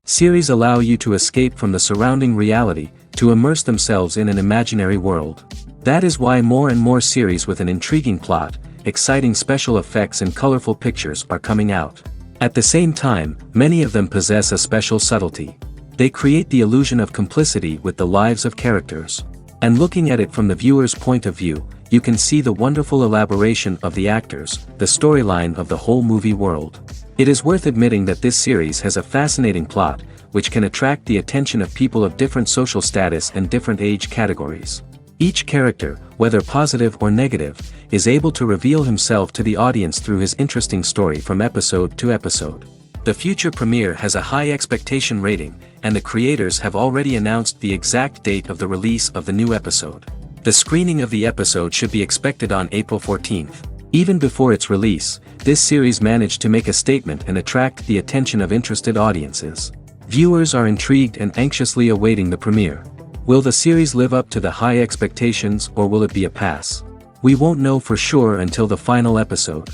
Series allow you to escape from the surrounding reality, to immerse themselves in an imaginary world. That is why more and more series with an intriguing plot, exciting special effects and colorful pictures are coming out. At the same time, many of them possess a special subtlety. They create the illusion of complicity with the lives of characters. And looking at it from the viewer's point of view, you can see the wonderful elaboration of the actors, the storyline of the whole movie world. It is worth admitting that this series has a fascinating plot, which can attract the attention of people of different social status and different age categories. Each character, whether positive or negative, is able to reveal himself to the audience through his interesting story from episode to episode. The future premiere has a high expectation rating, and the creators have already announced the exact date of the release of the new episode. The screening of the episode should be expected on April 14th. Even before its release, this series managed to make a statement and attract the attention of interested audiences. Viewers are intrigued and anxiously awaiting the premiere. Will the series live up to the high expectations, or will it be a pass? We won't know for sure until the final episode.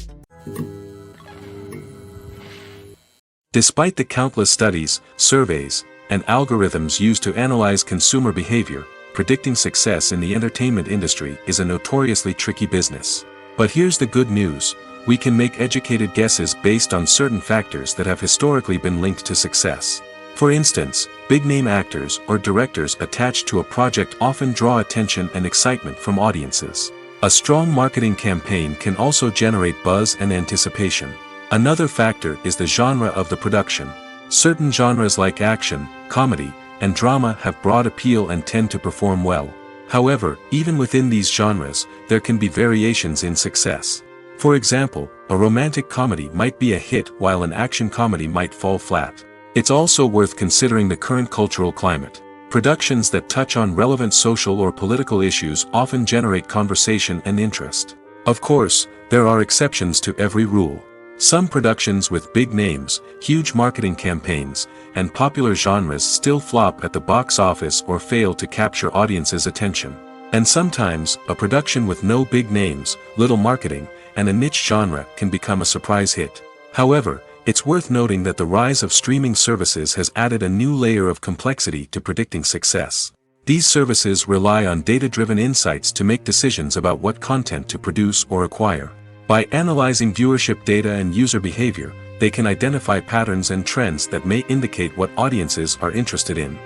Despite the countless studies, surveys, and algorithms used to analyze consumer behavior, predicting success in the entertainment industry is a notoriously tricky business. But here's the good news: we can make educated guesses based on certain factors that have historically been linked to success. For instance, big-name actors or directors attached to a project often draw attention and excitement from audiences. A strong marketing campaign can also generate buzz and anticipation. Another factor is the genre of the production. Certain genres like action, comedy, and drama have broad appeal and tend to perform well. However, even within these genres, there can be variations in success. For example, a romantic comedy might be a hit while an action comedy might fall flat. It's also worth considering the current cultural climate. Productions that touch on relevant social or political issues often generate conversation and interest. Of course, there are exceptions to every rule. Some productions with big names, huge marketing campaigns, and popular genres still flop at the box office or fail to capture audiences' attention. And sometimes, a production with no big names, little marketing, and a niche genre can become a surprise hit. However, it's worth noting that the rise of streaming services has added a new layer of complexity to predicting success. These services rely on data-driven insights to make decisions about what content to produce or acquire. By analyzing viewership data and user behavior, they can identify patterns and trends that may indicate what audiences are interested in.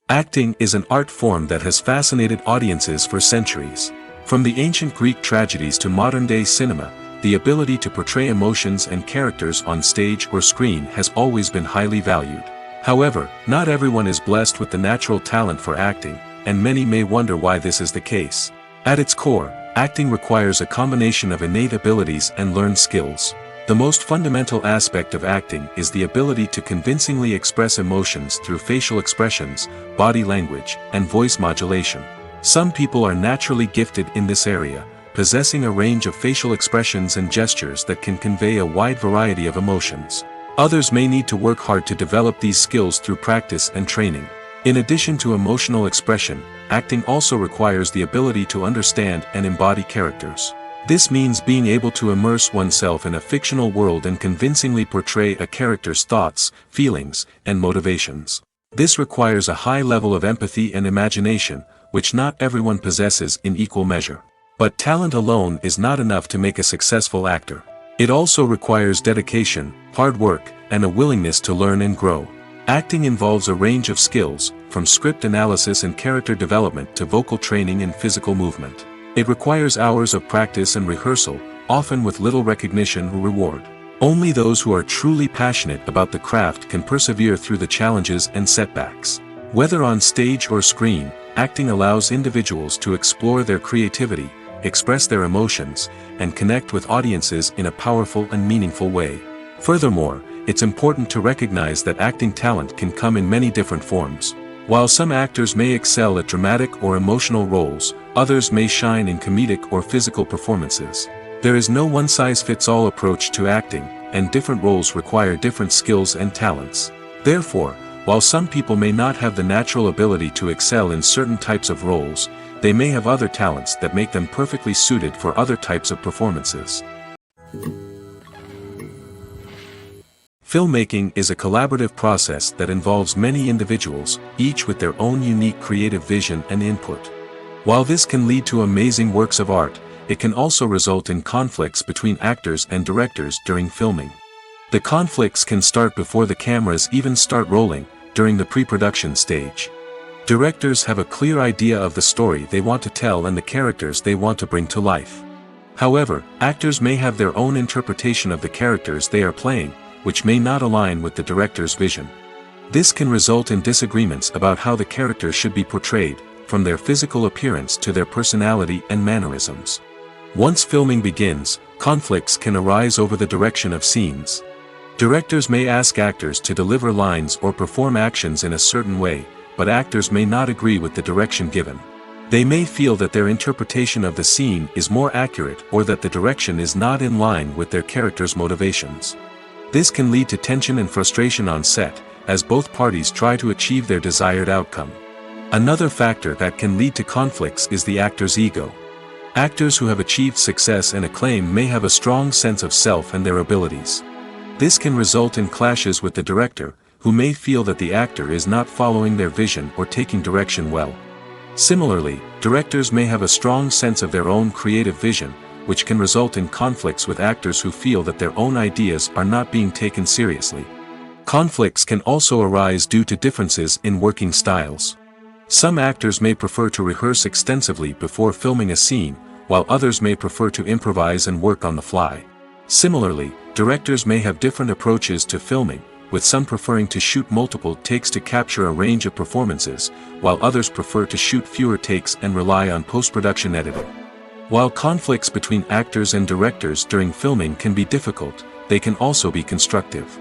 Acting is an art form that has fascinated audiences for centuries. From the ancient Greek tragedies to modern-day cinema, the ability to portray emotions and characters on stage or screen has always been highly valued. However, not everyone is blessed with the natural talent for acting, and many may wonder why this is the case. At its core, acting requires a combination of innate abilities and learned skills. The most fundamental aspect of acting is the ability to convincingly express emotions through facial expressions, body language, and voice modulation. Some people are naturally gifted in this area, possessing a range of facial expressions and gestures that can convey a wide variety of emotions. Others may need to work hard to develop these skills through practice and training. In addition to emotional expression, acting also requires the ability to understand and embody characters. This means being able to immerse oneself in a fictional world and convincingly portray a character's thoughts, feelings, and motivations. This requires a high level of empathy and imagination, which not everyone possesses in equal measure. But talent alone is not enough to make a successful actor. It also requires dedication, hard work, and a willingness to learn and grow. Acting involves a range of skills, from script analysis and character development to vocal training and physical movement. It requires hours of practice and rehearsal, often with little recognition or reward. Only those who are truly passionate about the craft can persevere through the challenges and setbacks. Whether on stage or screen, acting allows individuals to explore their creativity, express their emotions, and connect with audiences in a powerful and meaningful way. Furthermore, it's important to recognize that acting talent can come in many different forms. While some actors may excel at dramatic or emotional roles, others may shine in comedic or physical performances. There is no one-size-fits-all approach to acting, and different roles require different skills and talents. Therefore, while some people may not have the natural ability to excel in certain types of roles, they may have other talents that make them perfectly suited for other types of performances. Filmmaking is a collaborative process that involves many individuals, each with their own unique creative vision and input. While this can lead to amazing works of art, it can also result in conflicts between actors and directors during filming. The conflicts can start before the cameras even start rolling, during the pre-production stage. Directors have a clear idea of the story they want to tell and the characters they want to bring to life. However, actors may have their own interpretation of the characters they are playing, which may not align with the director's vision. This can result in disagreements about how the characters should be portrayed, from their physical appearance to their personality and mannerisms. Once filming begins, conflicts can arise over the direction of scenes. Directors may ask actors to deliver lines or perform actions in a certain way, but actors may not agree with the direction given. They may feel that their interpretation of the scene is more accurate or that the direction is not in line with their character's motivations. This can lead to tension and frustration on set, as both parties try to achieve their desired outcome. Another factor that can lead to conflicts is the actor's ego. Actors who have achieved success and acclaim may have a strong sense of self and their abilities. This can result in clashes with the director, who may feel that the actor is not following their vision or taking direction well. Similarly, directors may have a strong sense of their own creative vision, which can result in conflicts with actors who feel that their own ideas are not being taken seriously. Conflicts can also arise due to differences in working styles. Some actors may prefer to rehearse extensively before filming a scene, while others may prefer to improvise and work on the fly. Similarly, directors may have different approaches to filming, with some preferring to shoot multiple takes to capture a range of performances, while others prefer to shoot fewer takes and rely on post-production editing. While conflicts between actors and directors during filming can be difficult, they can also be constructive.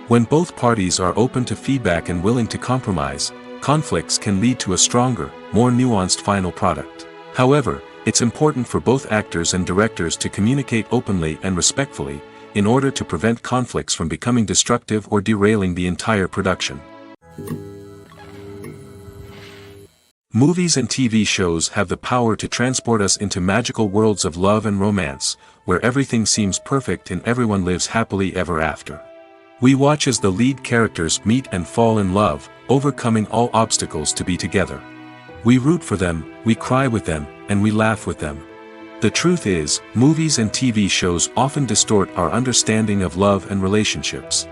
When both parties are open to feedback and willing to compromise, conflicts can lead to a stronger, more nuanced final product. However, it's important for both actors and directors to communicate openly and respectfully, in order to prevent conflicts from becoming destructive or derailing the entire production. Movies and TV shows have the power to transport us into magical worlds of love and romance, where everything seems perfect and everyone lives happily ever after. We watch as the lead characters meet and fall in love, overcoming all obstacles to be together. We root for them, we cry with them, and we laugh with them. The truth is, movies and TV shows often distort our understanding of love and relationships.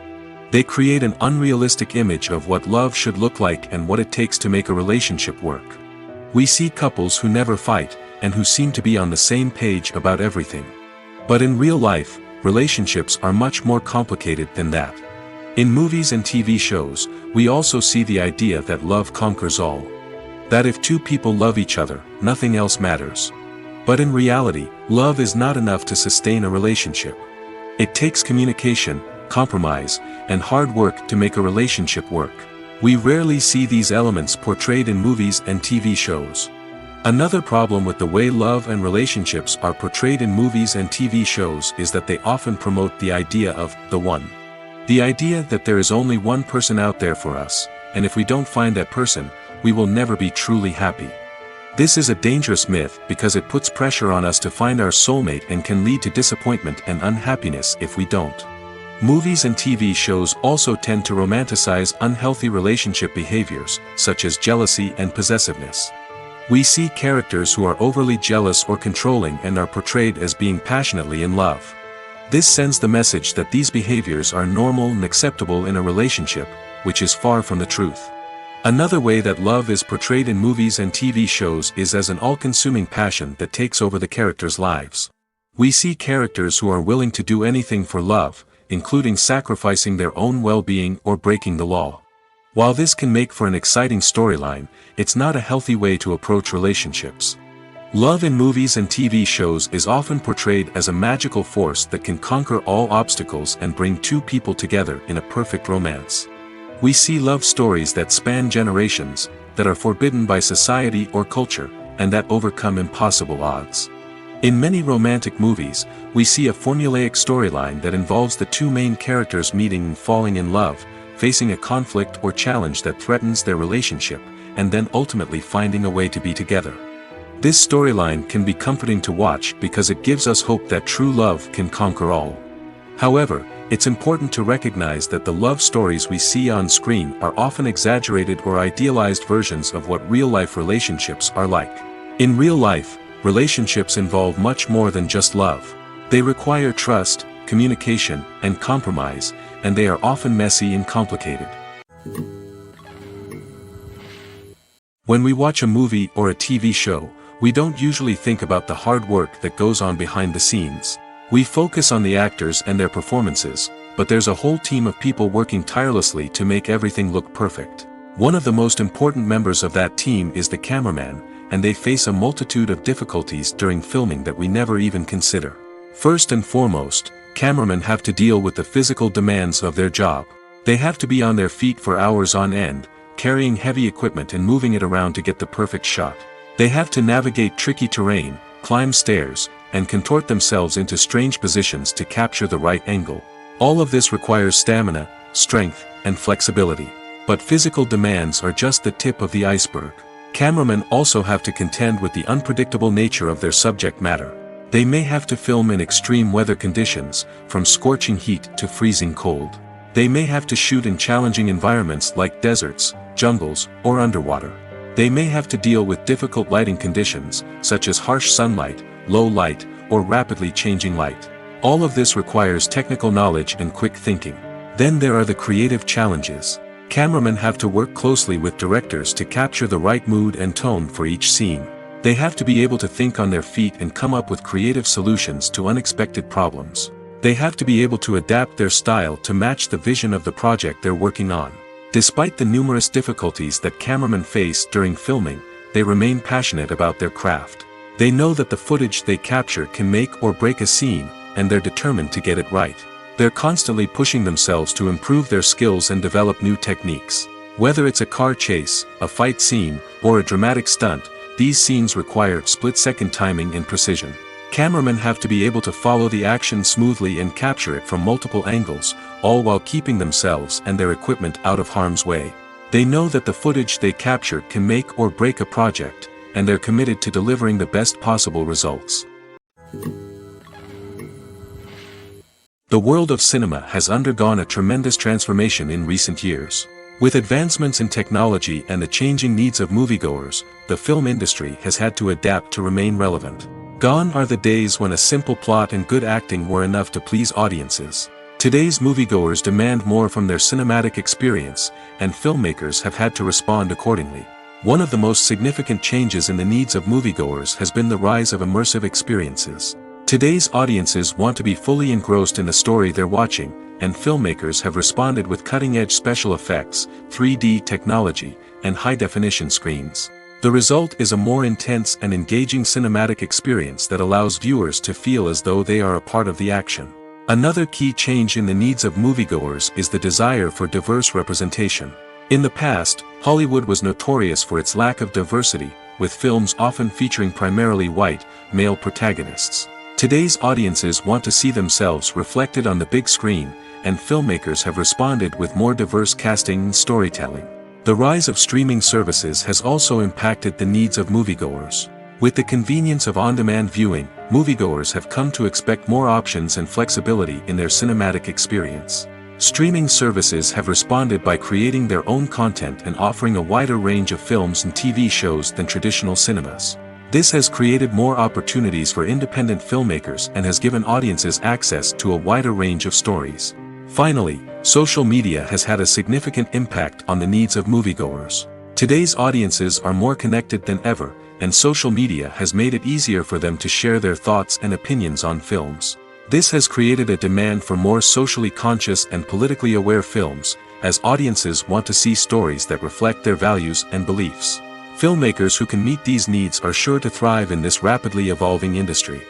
They create an unrealistic image of what love should look like and what it takes to make a relationship work. We see couples who never fight, and who seem to be on the same page about everything. But in real life, relationships are much more complicated than that. In movies and TV shows, we also see the idea that love conquers all. That if two people love each other, nothing else matters. But in reality, love is not enough to sustain a relationship. It takes communication, compromise, and hard work to make a relationship work. We rarely see these elements portrayed in movies and TV shows. Another problem with the way love and relationships are portrayed in movies and TV shows is that they often promote the idea of the one. The idea that there is only one person out there for us, and if we don't find that person, we will never be truly happy. This is a dangerous myth because it puts pressure on us to find our soulmate and can lead to disappointment and unhappiness if we don't. Movies and TV shows also tend to romanticize unhealthy relationship behaviors, such as jealousy and possessiveness. We see characters who are overly jealous or controlling and are portrayed as being passionately in love. This sends the message that these behaviors are normal and acceptable in a relationship, which is far from the truth. Another way that love is portrayed in movies and TV shows is as an all-consuming passion that takes over the characters' lives. We see characters who are willing to do anything for love, including sacrificing their own well-being or breaking the law. While this can make for an exciting storyline, it's not a healthy way to approach relationships. Love in movies and TV shows is often portrayed as a magical force that can conquer all obstacles and bring two people together in a perfect romance. We see love stories that span generations, that are forbidden by society or culture, and that overcome impossible odds. In many romantic movies, we see a formulaic storyline that involves the two main characters meeting and falling in love, facing a conflict or challenge that threatens their relationship, and then ultimately finding a way to be together. This storyline can be comforting to watch because it gives us hope that true love can conquer all. However, It's important to recognize that the love stories we see on screen are often exaggerated or idealized versions of what real-life relationships are like. In real life, relationships involve much more than just love. They require trust, communication, and compromise, and they are often messy and complicated. When we watch a movie or a TV show, we don't usually think about the hard work that goes on behind the scenes. We focus on the actors and their performances, but there's a whole team of people working tirelessly to make everything look perfect. One of the most important members of that team is the cameraman, and they face a multitude of difficulties during filming that we never even consider. First and foremost, cameramen have to deal with the physical demands of their job. They have to be on their feet for hours on end, carrying heavy equipment and moving it around to get the perfect shot. They have to navigate tricky terrain, climb stairs, and contort themselves into strange positions to capture the right angle. All of this requires stamina, strength, and flexibility. But physical demands are just the tip of the iceberg. Cameramen also have to contend with the unpredictable nature of their subject matter. They may have to film in extreme weather conditions, from scorching heat to freezing cold. They may have to shoot in challenging environments like deserts, jungles, or underwater. They may have to deal with difficult lighting conditions, such as harsh sunlight, low light, or rapidly changing light. All of this requires technical knowledge and quick thinking. Then there are the creative challenges. Cameramen have to work closely with directors to capture the right mood and tone for each scene. They have to be able to think on their feet and come up with creative solutions to unexpected problems. They have to be able to adapt their style to match the vision of the project they're working on. Despite the numerous difficulties that cameramen face during filming, they remain passionate about their craft. They know that the footage they capture can make or break a scene, and they're determined to get it right. They're constantly pushing themselves to improve their skills and develop new techniques. Whether it's a car chase, a fight scene, or a dramatic stunt, these scenes require split-second timing and precision. Cameramen have to be able to follow the action smoothly and capture it from multiple angles, all while keeping themselves and their equipment out of harm's way. They know that the footage they capture can make or break a project, and they're committed to delivering the best possible results. The world of cinema has undergone a tremendous transformation in recent years. With advancements in technology and the changing needs of moviegoers, the film industry has had to adapt to remain relevant. Gone are the days when a simple plot and good acting were enough to please audiences. Today's moviegoers demand more from their cinematic experience, and filmmakers have had to respond accordingly. One of the most significant changes in the needs of moviegoers has been the rise of immersive experiences. Today's audiences want to be fully engrossed in the story they're watching, and filmmakers have responded with cutting-edge special effects, 3D technology, and high-definition screens. The result is a more intense and engaging cinematic experience that allows viewers to feel as though they are a part of the action. Another key change in the needs of moviegoers is the desire for diverse representation. In the past, Hollywood was notorious for its lack of diversity, with films often featuring primarily white, male protagonists. Today's audiences want to see themselves reflected on the big screen, and filmmakers have responded with more diverse casting and storytelling. The rise of streaming services has also impacted the needs of moviegoers. With the convenience of on-demand viewing, moviegoers have come to expect more options and flexibility in their cinematic experience. Streaming services have responded by creating their own content and offering a wider range of films and TV shows than traditional cinemas. This has created more opportunities for independent filmmakers and has given audiences access to a wider range of stories. Finally, social media has had a significant impact on the needs of moviegoers. Today's audiences are more connected than ever, and social media has made it easier for them to share their thoughts and opinions on films. This has created a demand for more socially conscious and politically aware films, as audiences want to see stories that reflect their values and beliefs. Filmmakers who can meet these needs are sure to thrive in this rapidly evolving industry.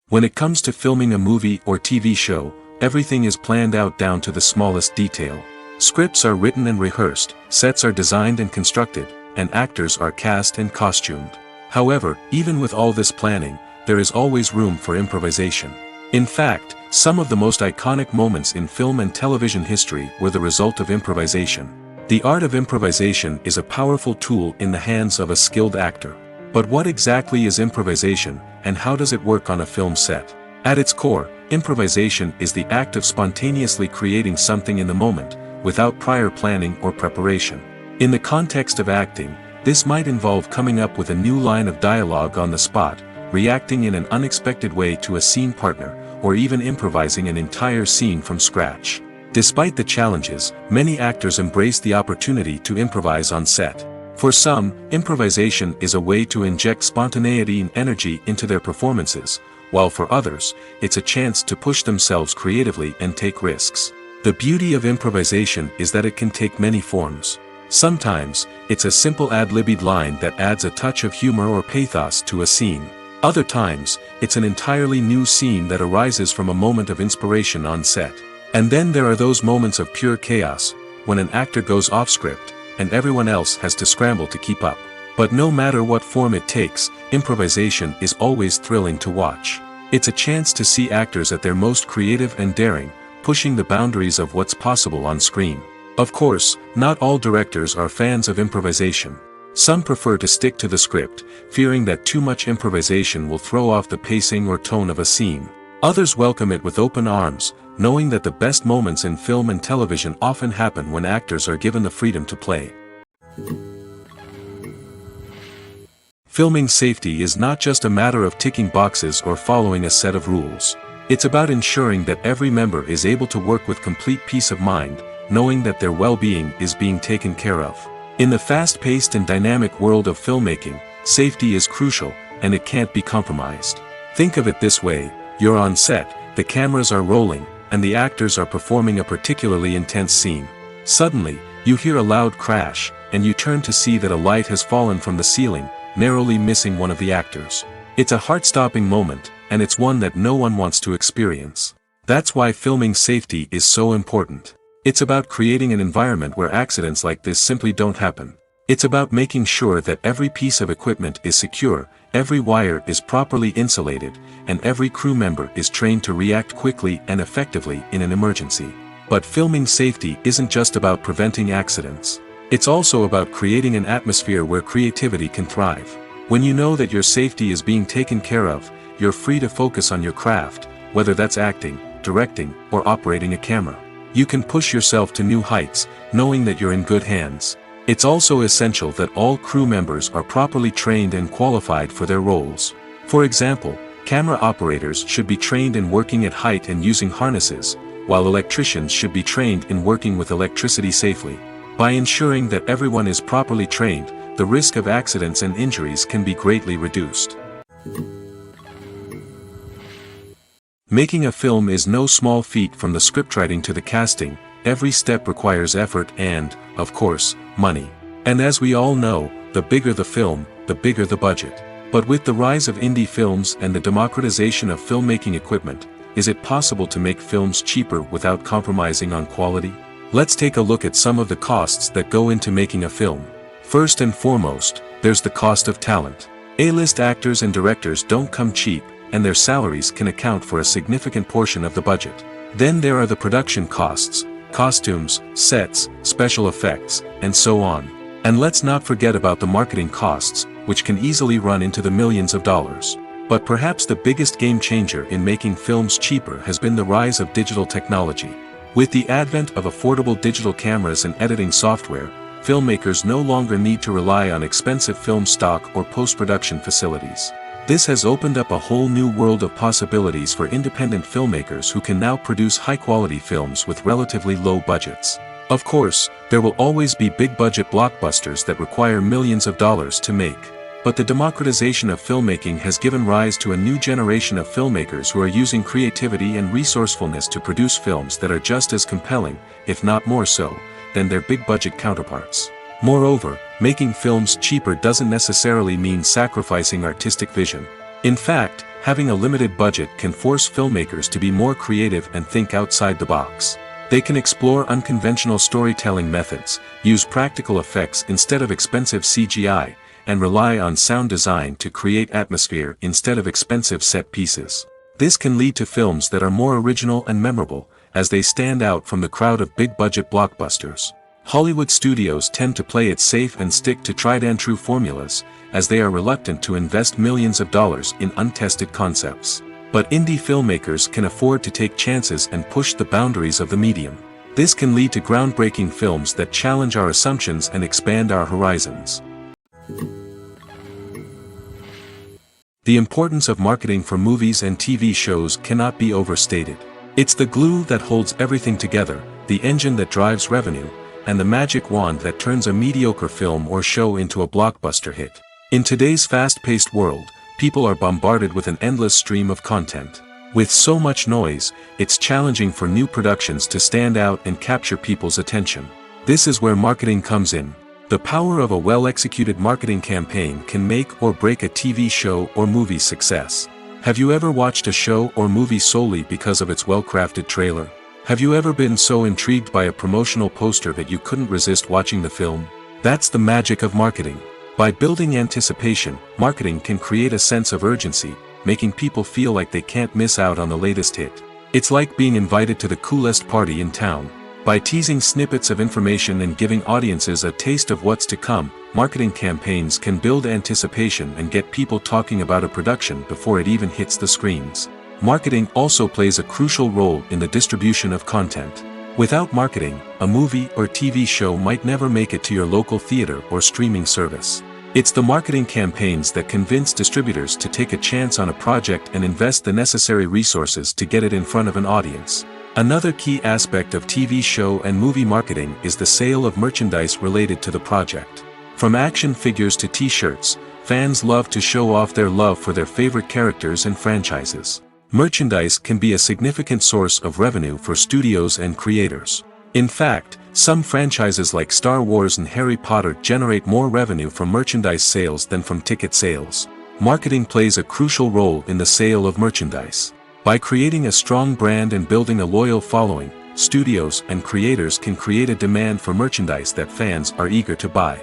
When it comes to filming a movie or TV show, everything is planned out down to the smallest detail. Scripts are written and rehearsed, sets are designed and constructed, and actors are cast and costumed. However, even with all this planning, there is always room for improvisation. In fact, some of the most iconic moments in film and television history were the result of improvisation. The art of improvisation is a powerful tool in the hands of a skilled actor. But what exactly is improvisation, and how does it work on a film set? At its core, improvisation is the act of spontaneously creating something in the moment, without prior planning or preparation. In the context of acting, this might involve coming up with a new line of dialogue on the spot, reacting in an unexpected way to a scene partner, or even improvising an entire scene from scratch. Despite the challenges, many actors embrace the opportunity to improvise on set. For some, improvisation is a way to inject spontaneity and energy into their performances, while for others, it's a chance to push themselves creatively and take risks. The beauty of improvisation is that it can take many forms. Sometimes, it's a simple ad-libbed line that adds a touch of humor or pathos to a scene. Other times, it's an entirely new scene that arises from a moment of inspiration on set. And then there are those moments of pure chaos, when an actor goes off script, and everyone else has to scramble to keep up. But no matter what form it takes, improvisation is always thrilling to watch. It's a chance to see actors at their most creative and daring, pushing the boundaries of what's possible on screen. Of course, not all directors are fans of improvisation. Some prefer to stick to the script, fearing that too much improvisation will throw off the pacing or tone of a scene. Others welcome it with open arms, knowing that the best moments in film and television often happen when actors are given the freedom to play. Filming safety is not just a matter of ticking boxes or following a set of rules. It's about ensuring that every member is able to work with complete peace of mind, knowing that their well-being is being taken care of. In the fast-paced and dynamic world of filmmaking, safety is crucial, and it can't be compromised. Think of it this way: you're on set, the cameras are rolling, and the actors are performing a particularly intense scene. Suddenly, you hear a loud crash, and you turn to see that a light has fallen from the ceiling, narrowly missing one of the actors. It's a heart-stopping moment, and it's one that no one wants to experience. That's why filming safety is so important. It's about creating an environment where accidents like this simply don't happen. It's about making sure that every piece of equipment is secure, every wire is properly insulated, and every crew member is trained to react quickly and effectively in an emergency. But filming safety isn't just about preventing accidents. It's also about creating an atmosphere where creativity can thrive. When you know that your safety is being taken care of, you're free to focus on your craft, whether that's acting, directing, or operating a camera. You can push yourself to new heights, knowing that you're in good hands. It's also essential that all crew members are properly trained and qualified for their roles. For example, camera operators should be trained in working at height and using harnesses, while electricians should be trained in working with electricity safely. By ensuring that everyone is properly trained, the risk of accidents and injuries can be greatly reduced. Making a film is no small feat. From the scriptwriting to the casting, every step requires effort and, of course, money. And as we all know, the bigger the film, the bigger the budget. But with the rise of indie films and the democratization of filmmaking equipment, is it possible to make films cheaper without compromising on quality? Let's take a look at some of the costs that go into making a film. First and foremost, there's the cost of talent. A-list actors and directors don't come cheap, and their salaries can account for a significant portion of the budget. Then there are the production costs, costumes, sets, special effects, and so on. And let's not forget about the marketing costs, which can easily run into the millions of dollars. But perhaps the biggest game changer in making films cheaper has been the rise of digital technology. With the advent of affordable digital cameras and editing software, filmmakers no longer need to rely on expensive film stock or post-production facilities. This has opened up a whole new world of possibilities for independent filmmakers who can now produce high-quality films with relatively low budgets. Of course, there will always be big-budget blockbusters that require millions of dollars to make. But the democratization of filmmaking has given rise to a new generation of filmmakers who are using creativity and resourcefulness to produce films that are just as compelling, if not more so, than their big-budget counterparts. Moreover, making films cheaper doesn't necessarily mean sacrificing artistic vision. In fact, having a limited budget can force filmmakers to be more creative and think outside the box. They can explore unconventional storytelling methods, use practical effects instead of expensive CGI, and rely on sound design to create atmosphere instead of expensive set pieces. This can lead to films that are more original and memorable, as they stand out from the crowd of big-budget blockbusters. Hollywood studios tend to play it safe and stick to tried-and-true formulas, as they are reluctant to invest millions of dollars in untested concepts. But indie filmmakers can afford to take chances and push the boundaries of the medium. This can lead to groundbreaking films that challenge our assumptions and expand our horizons. The importance of marketing for movies and TV shows cannot be overstated. It's the glue that holds everything together, the engine that drives revenue, and the magic wand that turns a mediocre film or show into a blockbuster hit. In today's fast-paced world, people are bombarded with an endless stream of content. With so much noise, it's challenging for new productions to stand out and capture people's attention. This is where marketing comes in. The power of a well-executed marketing campaign can make or break a TV show or movie's success. Have you ever watched a show or movie solely because of its well-crafted trailer? Have you ever been so intrigued by a promotional poster that you couldn't resist watching the film? That's the magic of marketing. By building anticipation, marketing can create a sense of urgency, making people feel like they can't miss out on the latest hit. It's like being invited to the coolest party in town. By teasing snippets of information and giving audiences a taste of what's to come, marketing campaigns can build anticipation and get people talking about a production before it even hits the screens. Marketing also plays a crucial role in the distribution of content. Without marketing, a movie or TV show might never make it to your local theater or streaming service. It's the marketing campaigns that convince distributors to take a chance on a project and invest the necessary resources to get it in front of an audience. Another key aspect of TV show and movie marketing is the sale of merchandise related to the project. From action figures to t-shirts, fans love to show off their love for their favorite characters and franchises. Merchandise can be a significant source of revenue for studios and creators. In fact, some franchises like Star Wars and Harry Potter generate more revenue from merchandise sales than from ticket sales. Marketing plays a crucial role in the sale of merchandise. By creating a strong brand and building a loyal following, studios and creators can create a demand for merchandise that fans are eager to buy.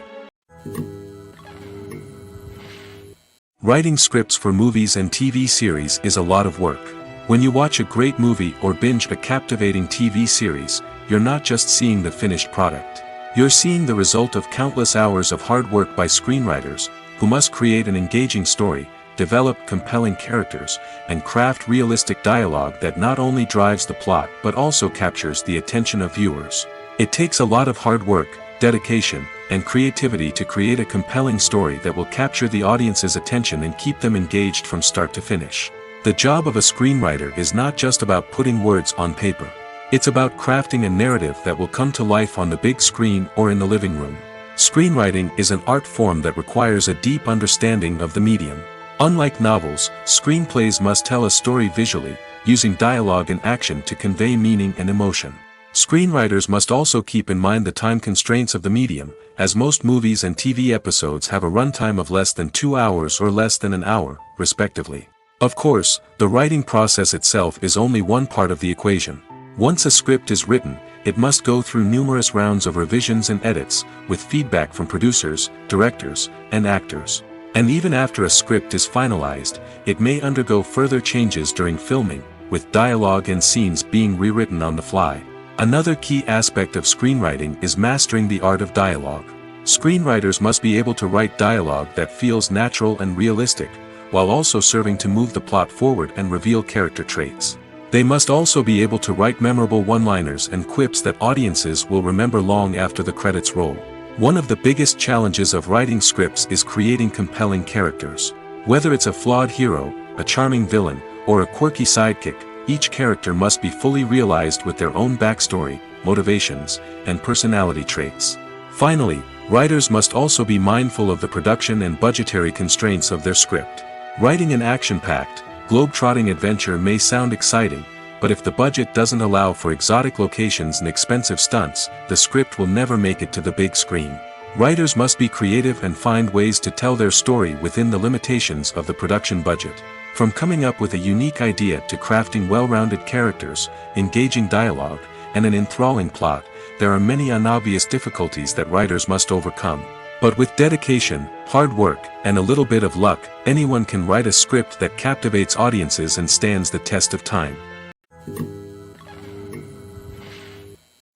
Writing scripts for movies and TV series is a lot of work. When you watch a great movie or binge a captivating TV series, you're not just seeing the finished product. You're seeing the result of countless hours of hard work by screenwriters, who must create an engaging story, develop compelling characters, and craft realistic dialogue that not only drives the plot but also captures the attention of viewers. It takes a lot of hard work, dedication, and creativity to create a compelling story that will capture the audience's attention and keep them engaged from start to finish. The job of a screenwriter is not just about putting words on paper. It's about crafting a narrative that will come to life on the big screen or in the living room. Screenwriting is an art form that requires a deep understanding of the medium. Unlike novels, screenplays must tell a story visually, using dialogue and action to convey meaning and emotion. Screenwriters must also keep in mind the time constraints of the medium, as most movies and TV episodes have a runtime of less than 2 hours or less than an hour, respectively. Of course, the writing process itself is only one part of the equation. Once a script is written, it must go through numerous rounds of revisions and edits, with feedback from producers, directors, and actors. And even after a script is finalized, it may undergo further changes during filming, with dialogue and scenes being rewritten on the fly. Another key aspect of screenwriting is mastering the art of dialogue. Screenwriters must be able to write dialogue that feels natural and realistic, while also serving to move the plot forward and reveal character traits. They must also be able to write memorable one-liners and quips that audiences will remember long after the credits roll. One of the biggest challenges of writing scripts is creating compelling characters. Whether it's a flawed hero, a charming villain, or a quirky sidekick, each character must be fully realized with their own backstory, motivations, and personality traits. Finally, writers must also be mindful of the production and budgetary constraints of their script. Writing an action-packed, globe-trotting adventure may sound exciting, but if the budget doesn't allow for exotic locations and expensive stunts, the script will never make it to the big screen. Writers must be creative and find ways to tell their story within the limitations of the production budget. From coming up with a unique idea to crafting well-rounded characters, engaging dialogue, and an enthralling plot, there are many unobvious difficulties that writers must overcome. But with dedication, hard work, and a little bit of luck, anyone can write a script that captivates audiences and stands the test of time.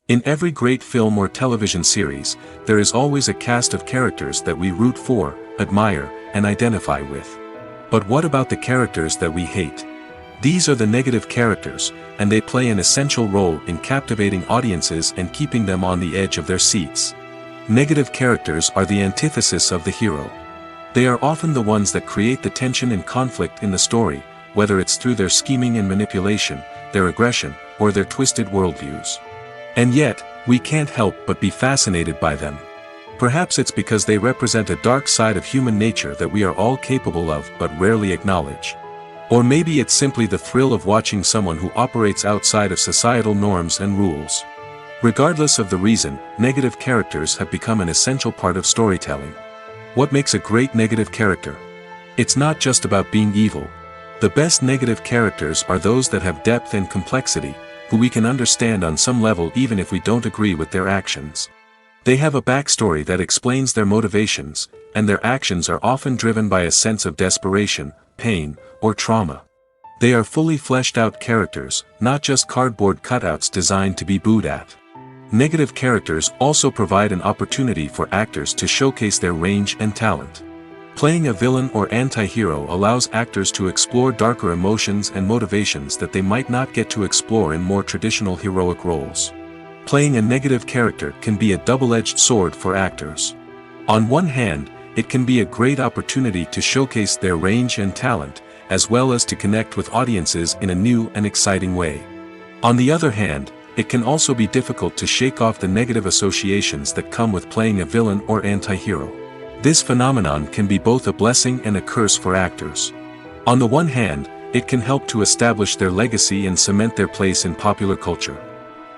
In every great film or television series, there is always a cast of characters that we root for, admire, and identify with. But what about the characters that we hate? These are the negative characters, and they play an essential role in captivating audiences and keeping them on the edge of their seats. Negative characters are the antithesis of the hero. They are often the ones that create the tension and conflict in the story, whether it's through their scheming and manipulation, their aggression, or their twisted worldviews. And yet, we can't help but be fascinated by them. Perhaps it's because they represent a dark side of human nature that we are all capable of but rarely acknowledge. Or maybe it's simply the thrill of watching someone who operates outside of societal norms and rules. Regardless of the reason, negative characters have become an essential part of storytelling. What makes a great negative character? It's not just about being evil. The best negative characters are those that have depth and complexity, who we can understand on some level even if we don't agree with their actions. They have a backstory that explains their motivations, and their actions are often driven by a sense of desperation, pain, or trauma. They are fully fleshed out characters, not just cardboard cutouts designed to be booed at. Negative characters also provide an opportunity for actors to showcase their range and talent. Playing a villain or anti-hero allows actors to explore darker emotions and motivations that they might not get to explore in more traditional heroic roles. Playing a negative character can be a double-edged sword for actors. On one hand, it can be a great opportunity to showcase their range and talent, as well as to connect with audiences in a new and exciting way. On the other hand, it can also be difficult to shake off the negative associations that come with playing a villain or anti-hero. This phenomenon can be both a blessing and a curse for actors. On the one hand, it can help to establish their legacy and cement their place in popular culture.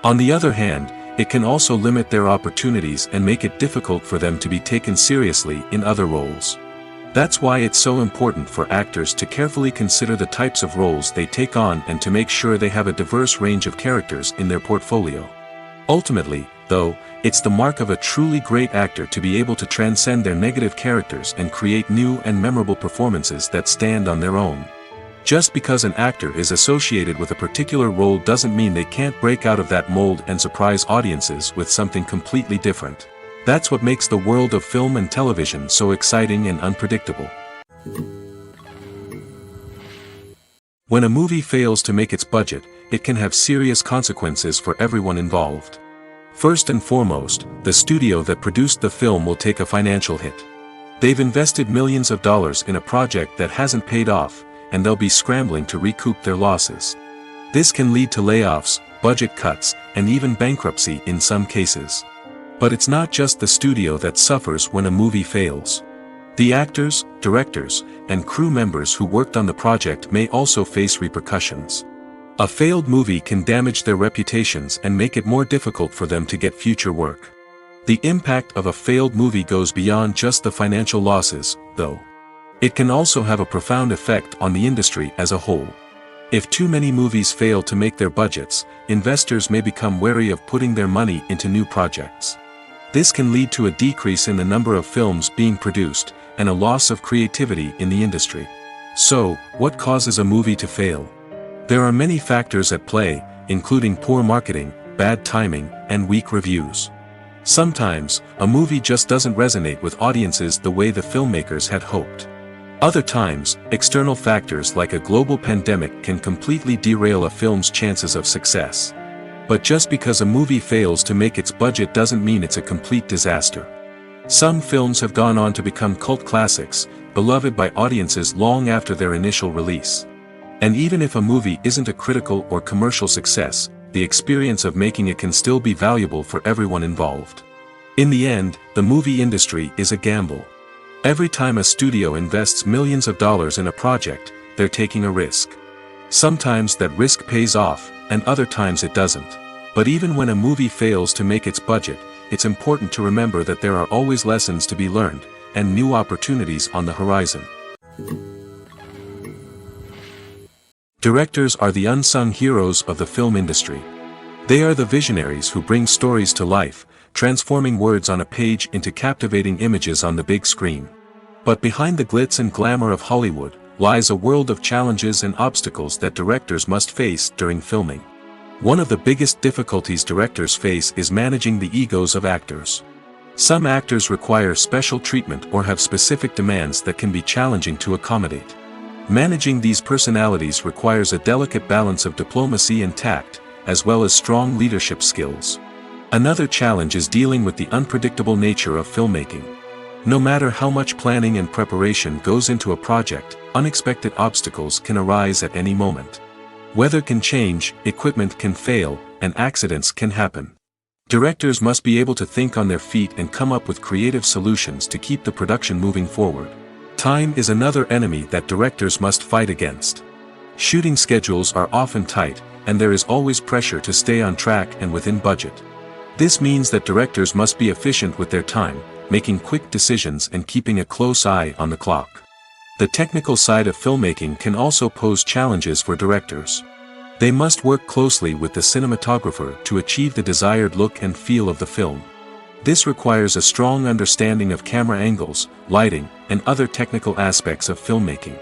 On the other hand, it can also limit their opportunities and make it difficult for them to be taken seriously in other roles. That's why it's so important for actors to carefully consider the types of roles they take on and to make sure they have a diverse range of characters in their portfolio. Ultimately, though, it's the mark of a truly great actor to be able to transcend their negative characters and create new and memorable performances that stand on their own. Just because an actor is associated with a particular role doesn't mean they can't break out of that mold and surprise audiences with something completely different. That's what makes the world of film and television so exciting and unpredictable. When a movie fails to make its budget, it can have serious consequences for everyone involved. First and foremost, the studio that produced the film will take a financial hit. They've invested millions of dollars in a project that hasn't paid off, and they'll be scrambling to recoup their losses. This can lead to layoffs, budget cuts, and even bankruptcy in some cases. But it's not just the studio that suffers when a movie fails. The actors, directors, and crew members who worked on the project may also face repercussions. A failed movie can damage their reputations and make it more difficult for them to get future work. The impact of a failed movie goes beyond just the financial losses, though. It can also have a profound effect on the industry as a whole. If too many movies fail to make their budgets, investors may become wary of putting their money into new projects. This can lead to a decrease in the number of films being produced, and a loss of creativity in the industry. So, what causes a movie to fail? There are many factors at play, including poor marketing, bad timing, and weak reviews. Sometimes, a movie just doesn't resonate with audiences the way the filmmakers had hoped. Other times, external factors like a global pandemic can completely derail a film's chances of success. But just because a movie fails to make its budget doesn't mean it's a complete disaster. Some films have gone on to become cult classics, beloved by audiences long after their initial release. And even if a movie isn't a critical or commercial success, the experience of making it can still be valuable for everyone involved. In the end, the movie industry is a gamble. Every time a studio invests millions of dollars in a project, they're taking a risk. Sometimes that risk pays off, and other times it doesn't. But even when a movie fails to make its budget, it's important to remember that there are always lessons to be learned, and new opportunities on the horizon. Directors are the unsung heroes of the film industry. They are the visionaries who bring stories to life, transforming words on a page into captivating images on the big screen. But behind the glitz and glamour of Hollywood, lies a world of challenges and obstacles that directors must face during filming. One of the biggest difficulties directors face is managing the egos of actors. Some actors require special treatment or have specific demands that can be challenging to accommodate. Managing these personalities requires a delicate balance of diplomacy and tact, as well as strong leadership skills. Another challenge is dealing with the unpredictable nature of filmmaking. No matter how much planning and preparation goes into a project, unexpected obstacles can arise at any moment. Weather can change, equipment can fail, and accidents can happen. Directors must be able to think on their feet and come up with creative solutions to keep the production moving forward. Time is another enemy that directors must fight against. Shooting schedules are often tight, and there is always pressure to stay on track and within budget. This means that directors must be efficient with their time, making quick decisions and keeping a close eye on the clock. The technical side of filmmaking can also pose challenges for directors. They must work closely with the cinematographer to achieve the desired look and feel of the film. This requires a strong understanding of camera angles, lighting, and other technical aspects of filmmaking.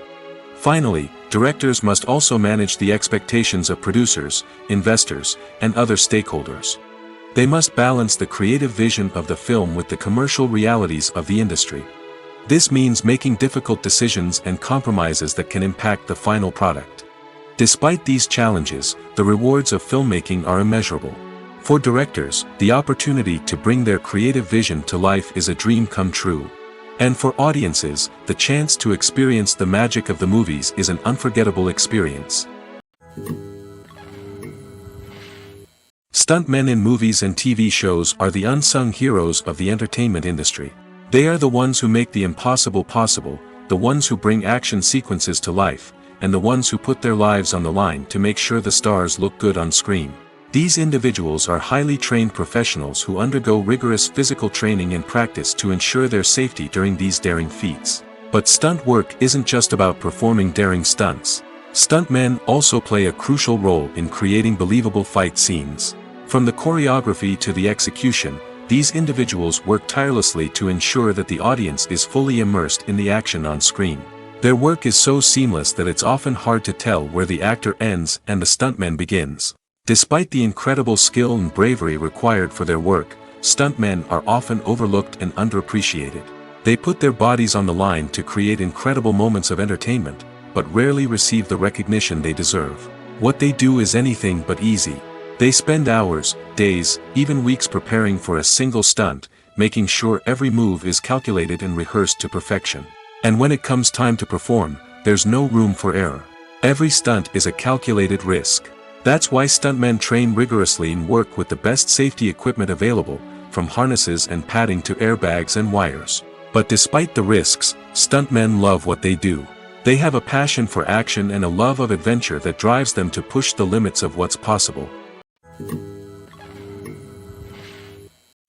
Finally, directors must also manage the expectations of producers, investors, and other stakeholders. They must balance the creative vision of the film with the commercial realities of the industry. This means making difficult decisions and compromises that can impact the final product. Despite these challenges, the rewards of filmmaking are immeasurable. For directors, the opportunity to bring their creative vision to life is a dream come true. And for audiences, the chance to experience the magic of the movies is an unforgettable experience. Stuntmen in movies and TV shows are the unsung heroes of the entertainment industry. They are the ones who make the impossible possible, the ones who bring action sequences to life, and the ones who put their lives on the line to make sure the stars look good on screen. These individuals are highly trained professionals who undergo rigorous physical training and practice to ensure their safety during these daring feats. But stunt work isn't just about performing daring stunts. Stuntmen also play a crucial role in creating believable fight scenes. From the choreography to the execution, these individuals work tirelessly to ensure that the audience is fully immersed in the action on screen. Their work is so seamless that it's often hard to tell where the actor ends and the stuntman begins. Despite the incredible skill and bravery required for their work, stuntmen are often overlooked and underappreciated. They put their bodies on the line to create incredible moments of entertainment, but rarely receive the recognition they deserve. What they do is anything but easy. They spend hours, days, even weeks preparing for a single stunt, making sure every move is calculated and rehearsed to perfection. And when it comes time to perform, there's no room for error. Every stunt is a calculated risk. That's why stuntmen train rigorously and work with the best safety equipment available, from harnesses and padding to airbags and wires. But despite the risks, stuntmen love what they do. They have a passion for action and a love of adventure that drives them to push the limits of what's possible.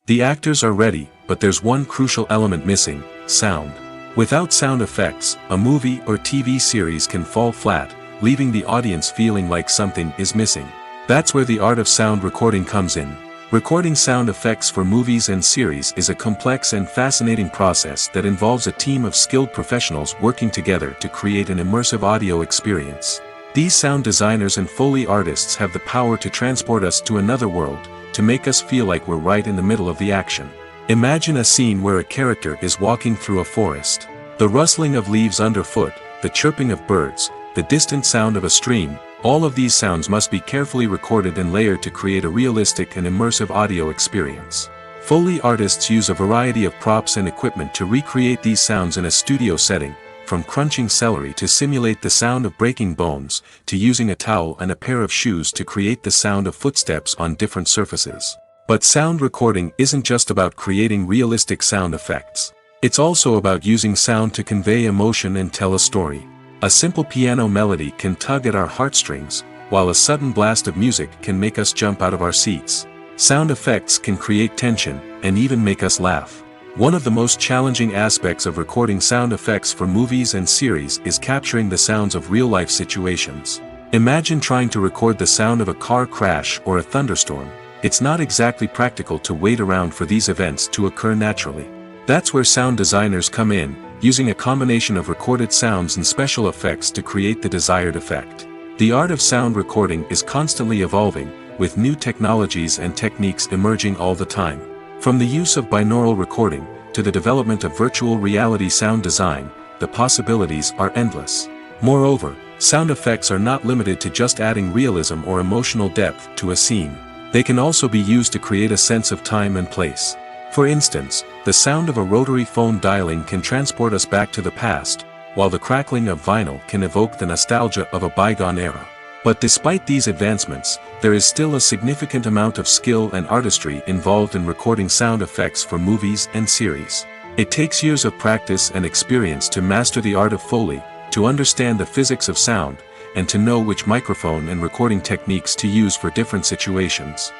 The actors are ready, but there's one crucial element missing: sound. Without sound effects, a movie or TV series can fall flat, leaving the audience feeling like something is missing. That's where the art of sound recording comes in. Recording sound effects for movies and series is a complex and fascinating process that involves a team of skilled professionals working together to create an immersive audio experience. These sound designers and Foley artists have the power to transport us to another world, to make us feel like we're right in the middle of the action. Imagine a scene where a character is walking through a forest. The rustling of leaves underfoot, the chirping of birds, the distant sound of a stream, all of these sounds must be carefully recorded and layered to create a realistic and immersive audio experience. Foley artists use a variety of props and equipment to recreate these sounds in a studio setting, from crunching celery to simulate the sound of breaking bones, to using a towel and a pair of shoes to create the sound of footsteps on different surfaces. But sound recording isn't just about creating realistic sound effects. It's also about using sound to convey emotion and tell a story. A simple piano melody can tug at our heartstrings, while a sudden blast of music can make us jump out of our seats. Sound effects can create tension, and even make us laugh. One of the most challenging aspects of recording sound effects for movies and series is capturing the sounds of real-life situations. Imagine trying to record the sound of a car crash or a thunderstorm. It's not exactly practical to wait around for these events to occur naturally. That's where sound designers come in, using a combination of recorded sounds and special effects to create the desired effect. The art of sound recording is constantly evolving, with new technologies and techniques emerging all the time. From the use of binaural recording, to the development of virtual reality sound design, the possibilities are endless. Moreover, sound effects are not limited to just adding realism or emotional depth to a scene. They can also be used to create a sense of time and place. For instance, the sound of a rotary phone dialing can transport us back to the past, while the crackling of vinyl can evoke the nostalgia of a bygone era. But despite these advancements, there is still a significant amount of skill and artistry involved in recording sound effects for movies and series. It takes years of practice and experience to master the art of Foley, to understand the physics of sound, and to know which microphone and recording techniques to use for different situations.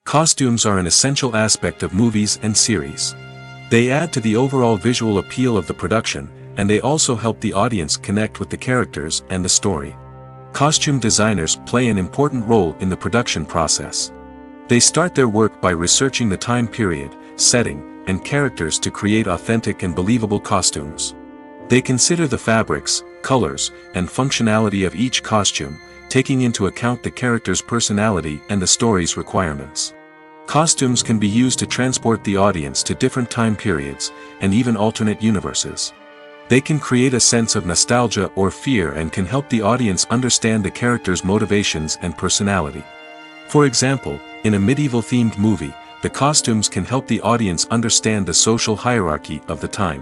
Costumes are an essential aspect of movies and series. They add to the overall visual appeal of the production, and they also help the audience connect with the characters and the story. Costume designers play an important role in the production process. They start their work by researching the time period, setting, and characters to create authentic and believable costumes. They consider the fabrics, colors, and functionality of each costume, taking into account the character's personality and the story's requirements. Costumes can be used to transport the audience to different time periods, and even alternate universes. They can create a sense of nostalgia or fear and can help the audience understand the character's motivations and personality. For example, in a medieval-themed movie, the costumes can help the audience understand the social hierarchy of the time.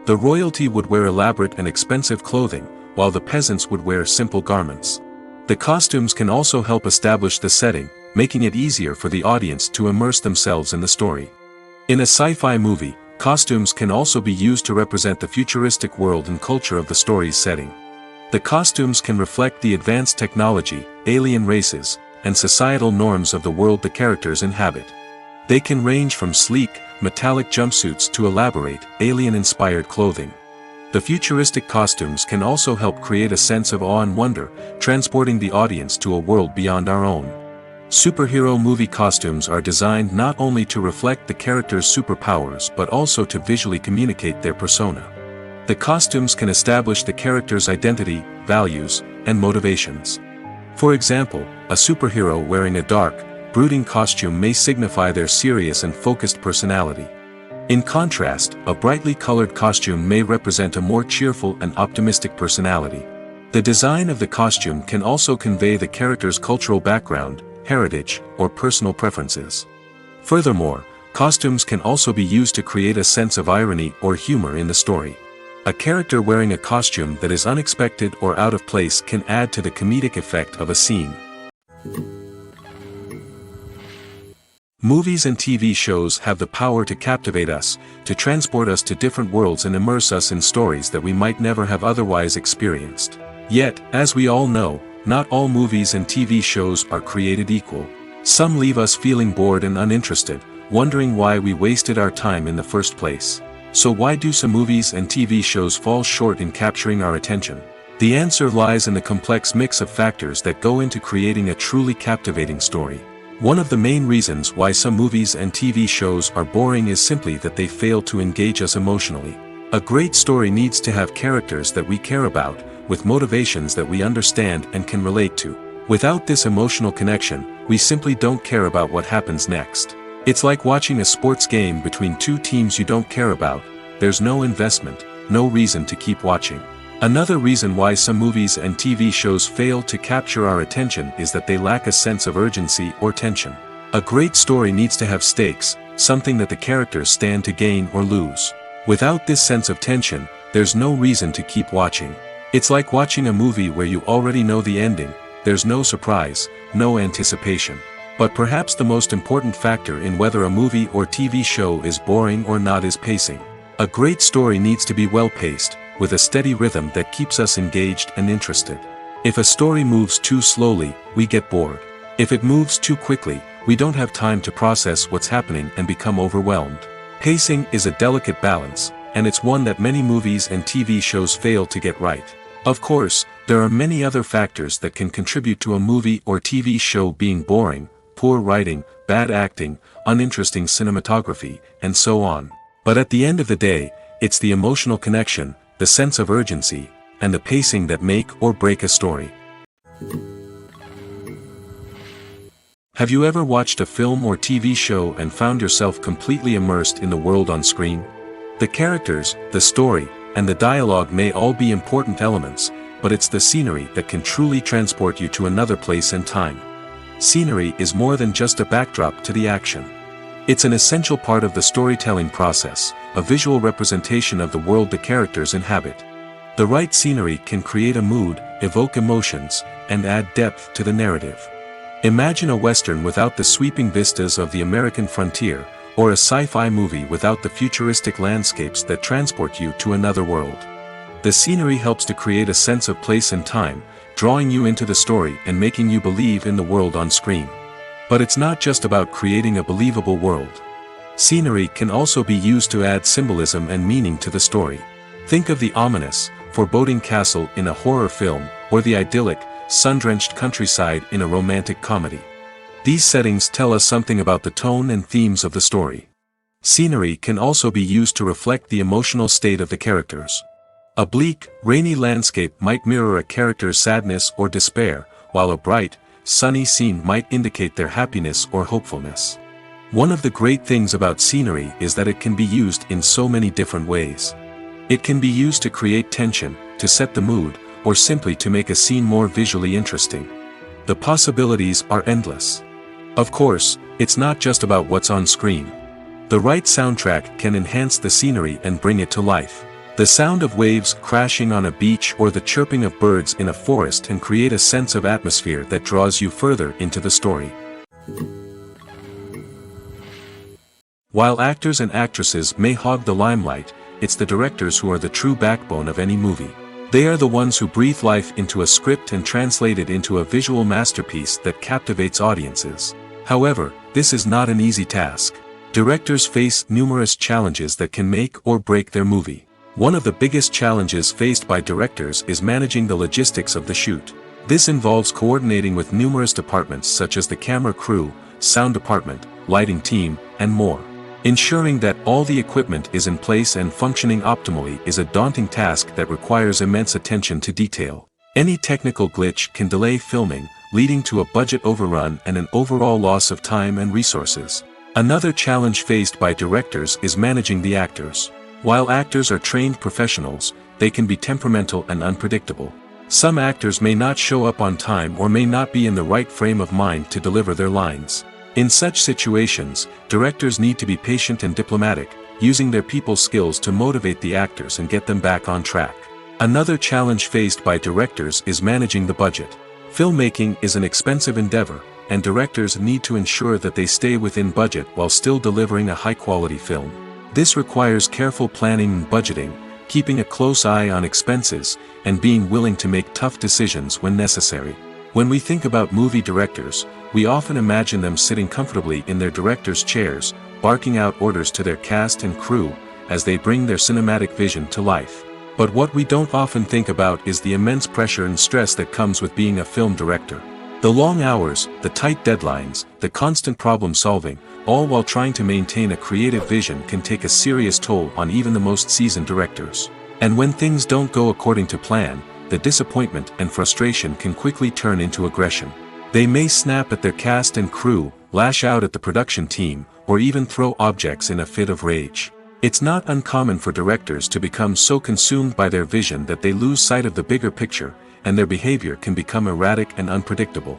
The royalty would wear elaborate and expensive clothing, while the peasants would wear simple garments. The costumes can also help establish the setting, making it easier for the audience to immerse themselves in the story. In a sci-fi movie, costumes can also be used to represent the futuristic world and culture of the story's setting. The costumes can reflect the advanced technology, alien races, and societal norms of the world the characters inhabit. They can range from sleek, metallic jumpsuits to elaborate, alien-inspired clothing. The futuristic costumes can also help create a sense of awe and wonder, transporting the audience to a world beyond our own. Superhero movie costumes are designed not only to reflect the character's superpowers but also to visually communicate their persona. The costumes can establish the character's identity, values, and motivations. For example, a superhero wearing a dark, brooding costume may signify their serious and focused personality. In contrast, a brightly colored costume may represent a more cheerful and optimistic personality. The design of the costume can also convey the character's cultural background, heritage, or personal preferences. Furthermore, costumes can also be used to create a sense of irony or humor in the story. A character wearing a costume that is unexpected or out of place can add to the comedic effect of a scene. Movies and TV shows have the power to captivate us, to transport us to different worlds and immerse us in stories that we might never have otherwise experienced. Yet, as we all know, not all movies and TV shows are created equal. Some leave us feeling bored and uninterested, wondering why we wasted our time in the first place. So why do some movies and TV shows fall short in capturing our attention? The answer lies in the complex mix of factors that go into creating a truly captivating story. One of the main reasons why some movies and TV shows are boring is simply that they fail to engage us emotionally. A great story needs to have characters that we care about, with motivations that we understand and can relate to. Without this emotional connection, we simply don't care about what happens next. It's like watching a sports game between two teams you don't care about. There's no investment, no reason to keep watching. Another reason why some movies and TV shows fail to capture our attention is that they lack a sense of urgency or tension. A great story needs to have stakes, something that the characters stand to gain or lose. Without this sense of tension, there's no reason to keep watching. It's like watching a movie where you already know the ending. There's no surprise, no anticipation. But perhaps the most important factor in whether a movie or TV show is boring or not is pacing. A great story needs to be well-paced, with a steady rhythm that keeps us engaged and interested. If a story moves too slowly, we get bored. If it moves too quickly, we don't have time to process what's happening and become overwhelmed. Pacing is a delicate balance, and it's one that many movies and TV shows fail to get right. Of course, there are many other factors that can contribute to a movie or TV show being boring: poor writing, bad acting, uninteresting cinematography, and so on. But at the end of the day, it's the emotional connection, the sense of urgency, and the pacing that make or break a story. Have you ever watched a film or TV show and found yourself completely immersed in the world on screen? The characters, the story, and the dialogue may all be important elements, but it's the scenery that can truly transport you to another place and time. Scenery is more than just a backdrop to the action. It's an essential part of the storytelling process, a visual representation of the world the characters inhabit. The right scenery can create a mood, evoke emotions, and add depth to the narrative. Imagine a Western without the sweeping vistas of the American frontier, or a sci-fi movie without the futuristic landscapes that transport you to another world. The scenery helps to create a sense of place and time, drawing you into the story and making you believe in the world on screen. But it's not just about creating a believable world. Scenery can also be used to add symbolism and meaning to the story. Think of the ominous, foreboding castle in a horror film, or the idyllic, sun-drenched countryside in a romantic comedy. These settings tell us something about the tone and themes of the story. Scenery can also be used to reflect the emotional state of the characters. A bleak, rainy landscape might mirror a character's sadness or despair, while a bright, sunny scene might indicate their happiness or hopefulness. One of the great things about scenery is that it can be used in so many different ways. It can be used to create tension, to set the mood, or simply to make a scene more visually interesting. The possibilities are endless. Of course, it's not just about what's on screen. The right soundtrack can enhance the scenery and bring it to life. The sound of waves crashing on a beach or the chirping of birds in a forest can create a sense of atmosphere that draws you further into the story. While actors and actresses may hog the limelight, it's the directors who are the true backbone of any movie. They are the ones who breathe life into a script and translate it into a visual masterpiece that captivates audiences. However, this is not an easy task. Directors face numerous challenges that can make or break their movie. One of the biggest challenges faced by directors is managing the logistics of the shoot. This involves coordinating with numerous departments such as the camera crew, sound department, lighting team, and more. Ensuring that all the equipment is in place and functioning optimally is a daunting task that requires immense attention to detail. Any technical glitch can delay filming, leading to a budget overrun and an overall loss of time and resources. Another challenge faced by directors is managing the actors. While actors are trained professionals, they can be temperamental and unpredictable. Some actors may not show up on time or may not be in the right frame of mind to deliver their lines. In such situations, directors need to be patient and diplomatic, using their people skills to motivate the actors and get them back on track. Another challenge faced by directors is managing the budget. Filmmaking is an expensive endeavor, and directors need to ensure that they stay within budget while still delivering a high-quality film. This requires careful planning and budgeting, keeping a close eye on expenses, and being willing to make tough decisions when necessary. When we think about movie directors, we often imagine them sitting comfortably in their director's chairs, barking out orders to their cast and crew, as they bring their cinematic vision to life. But what we don't often think about is the immense pressure and stress that comes with being a film director. The long hours, the tight deadlines, the constant problem solving, all while trying to maintain a creative vision can take a serious toll on even the most seasoned directors. And when things don't go according to plan, the disappointment and frustration can quickly turn into aggression. They may snap at their cast and crew, lash out at the production team, or even throw objects in a fit of rage. It's not uncommon for directors to become so consumed by their vision that they lose sight of the bigger picture, and their behavior can become erratic and unpredictable.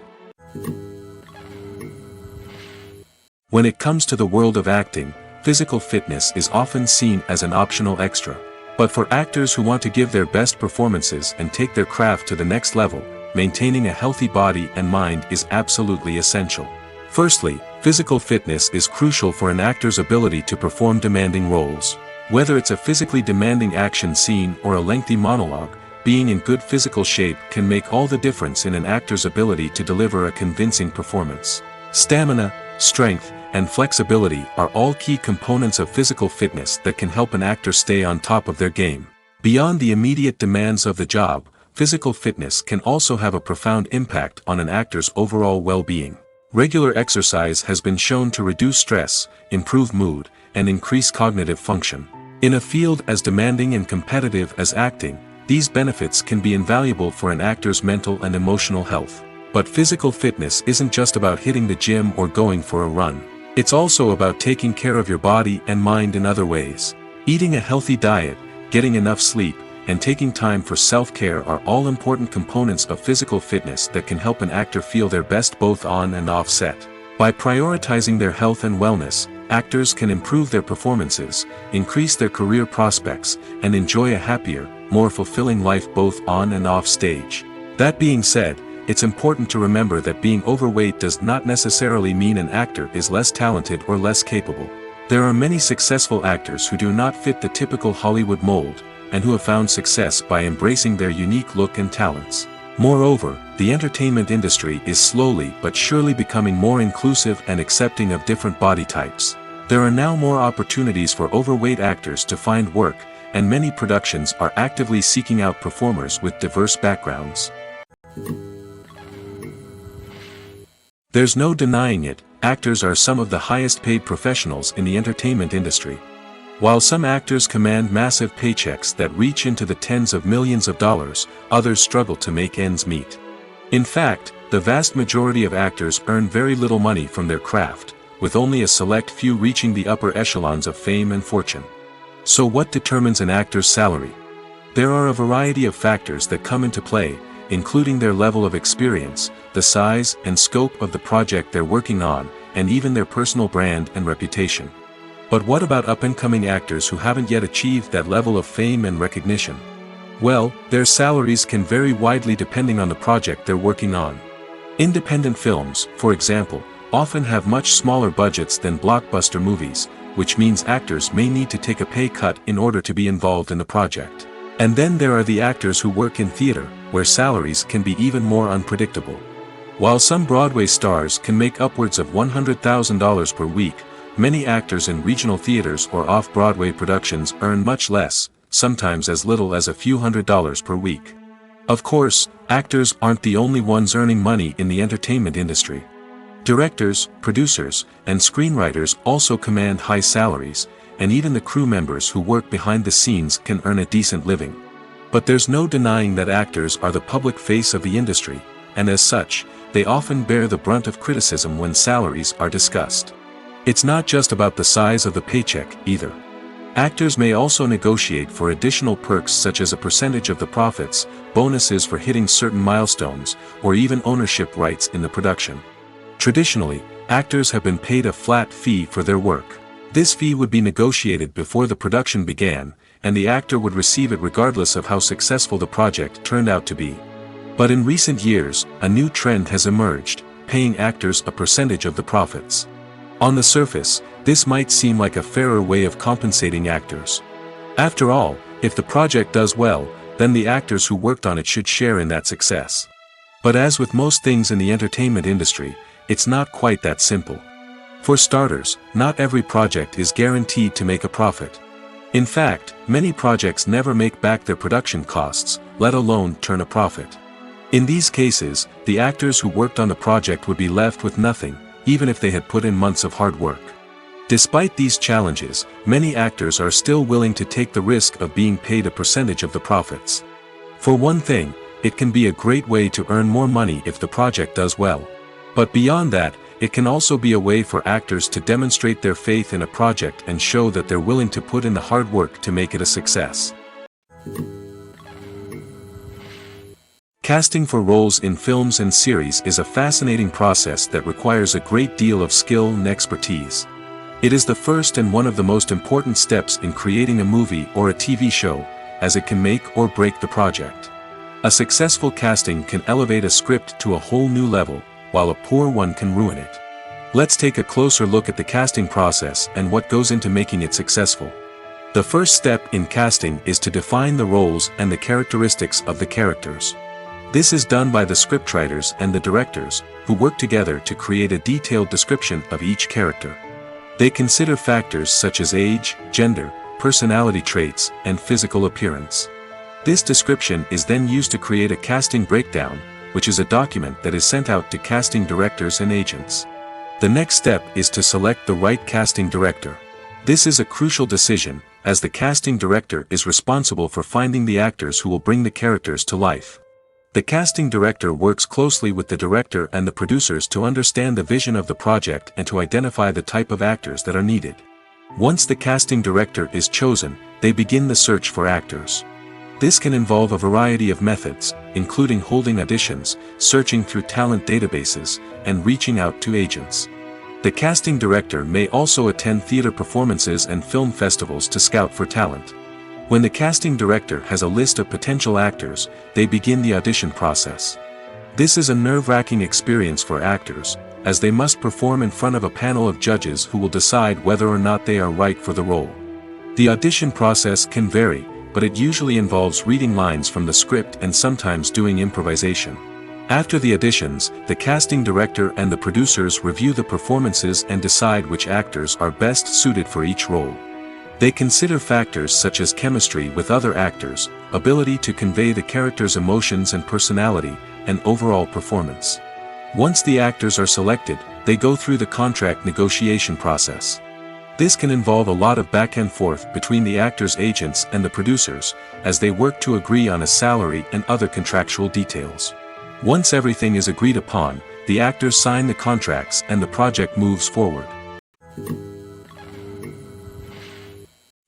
When it comes to the world of acting, physical fitness is often seen as an optional extra. But for actors who want to give their best performances and take their craft to the next level, maintaining a healthy body and mind is absolutely essential. Firstly, physical fitness is crucial for an actor's ability to perform demanding roles. Whether it's a physically demanding action scene or a lengthy monologue, being in good physical shape can make all the difference in an actor's ability to deliver a convincing performance. Stamina, strength, and flexibility are all key components of physical fitness that can help an actor stay on top of their game. Beyond the immediate demands of the job, physical fitness can also have a profound impact on an actor's overall well-being. Regular exercise has been shown to reduce stress, improve mood, and increase cognitive function. In a field as demanding and competitive as acting, these benefits can be invaluable for an actor's mental and emotional health. But physical fitness isn't just about hitting the gym or going for a run. It's also about taking care of your body and mind in other ways. Eating a healthy diet, getting enough sleep, and taking time for self-care are all important components of physical fitness that can help an actor feel their best both on and off set. By prioritizing their health and wellness, actors can improve their performances, increase their career prospects, and enjoy a happier, more fulfilling life both on and off stage. That being said, it's important to remember that being overweight does not necessarily mean an actor is less talented or less capable. There are many successful actors who do not fit the typical Hollywood mold, and who have found success by embracing their unique look and talents. Moreover, the entertainment industry is slowly but surely becoming more inclusive and accepting of different body types. There are now more opportunities for overweight actors to find work, and many productions are actively seeking out performers with diverse backgrounds. There's no denying it, actors are some of the highest paid professionals in the entertainment industry. While some actors command massive paychecks that reach into the tens of millions of dollars, others struggle to make ends meet. In fact, the vast majority of actors earn very little money from their craft, with only a select few reaching the upper echelons of fame and fortune. So what determines an actor's salary? There are a variety of factors that come into play, including their level of experience, the size and scope of the project they're working on, and even their personal brand and reputation. But what about up-and-coming actors who haven't yet achieved that level of fame and recognition? Well, their salaries can vary widely depending on the project they're working on. Independent films, for example, often have much smaller budgets than blockbuster movies, which means actors may need to take a pay cut in order to be involved in the project. And then there are the actors who work in theater, where salaries can be even more unpredictable. While some Broadway stars can make upwards of $100,000 per week, many actors in regional theaters or off-Broadway productions earn much less, sometimes as little as a few $100s per week. Of course, actors aren't the only ones earning money in the entertainment industry. Directors, producers, and screenwriters also command high salaries, and even the crew members who work behind the scenes can earn a decent living. But there's no denying that actors are the public face of the industry, and as such, they often bear the brunt of criticism when salaries are discussed. It's not just about the size of the paycheck, either. Actors may also negotiate for additional perks such as a percentage of the profits, bonuses for hitting certain milestones, or even ownership rights in the production. Traditionally, actors have been paid a flat fee for their work. This fee would be negotiated before the production began, and the actor would receive it regardless of how successful the project turned out to be. But in recent years, a new trend has emerged, paying actors a percentage of the profits. On the surface, this might seem like a fairer way of compensating actors. After all, if the project does well, then the actors who worked on it should share in that success. But as with most things in the entertainment industry, it's not quite that simple. For starters, not every project is guaranteed to make a profit. In fact, many projects never make back their production costs, let alone turn a profit. In these cases, the actors who worked on the project would be left with nothing, even if they had put in months of hard work. Despite these challenges, many actors are still willing to take the risk of being paid a percentage of the profits. For one thing, it can be a great way to earn more money if the project does well. But beyond that, it can also be a way for actors to demonstrate their faith in a project and show that they're willing to put in the hard work to make it a success. Casting for roles in films and series is a fascinating process that requires a great deal of skill and expertise. It is the first and one of the most important steps in creating a movie or a TV show, as it can make or break the project. A successful casting can elevate a script to a whole new level, while a poor one can ruin it. Let's take a closer look at the casting process and what goes into making it successful. The first step in casting is to define the roles and the characteristics of the characters. This is done by the scriptwriters and the directors, who work together to create a detailed description of each character. They consider factors such as age, gender, personality traits, and physical appearance. This description is then used to create a casting breakdown, which is a document that is sent out to casting directors and agents. The next step is to select the right casting director. This is a crucial decision, as the casting director is responsible for finding the actors who will bring the characters to life. The casting director works closely with the director and the producers to understand the vision of the project and to identify the type of actors that are needed. Once the casting director is chosen, they begin the search for actors. This can involve a variety of methods, including holding auditions, searching through talent databases, and reaching out to agents. The casting director may also attend theater performances and film festivals to scout for talent. When the casting director has a list of potential actors, they begin the audition process. This is a nerve-wracking experience for actors, as they must perform in front of a panel of judges who will decide whether or not they are right for the role. The audition process can vary, but it usually involves reading lines from the script and sometimes doing improvisation. After the auditions, the casting director and the producers review the performances and decide which actors are best suited for each role. They consider factors such as chemistry with other actors, ability to convey the character's emotions and personality, and overall performance. Once the actors are selected, they go through the contract negotiation process. This can involve a lot of back and forth between the actors' agents and the producers, as they work to agree on a salary and other contractual details. Once everything is agreed upon, the actors sign the contracts and the project moves forward.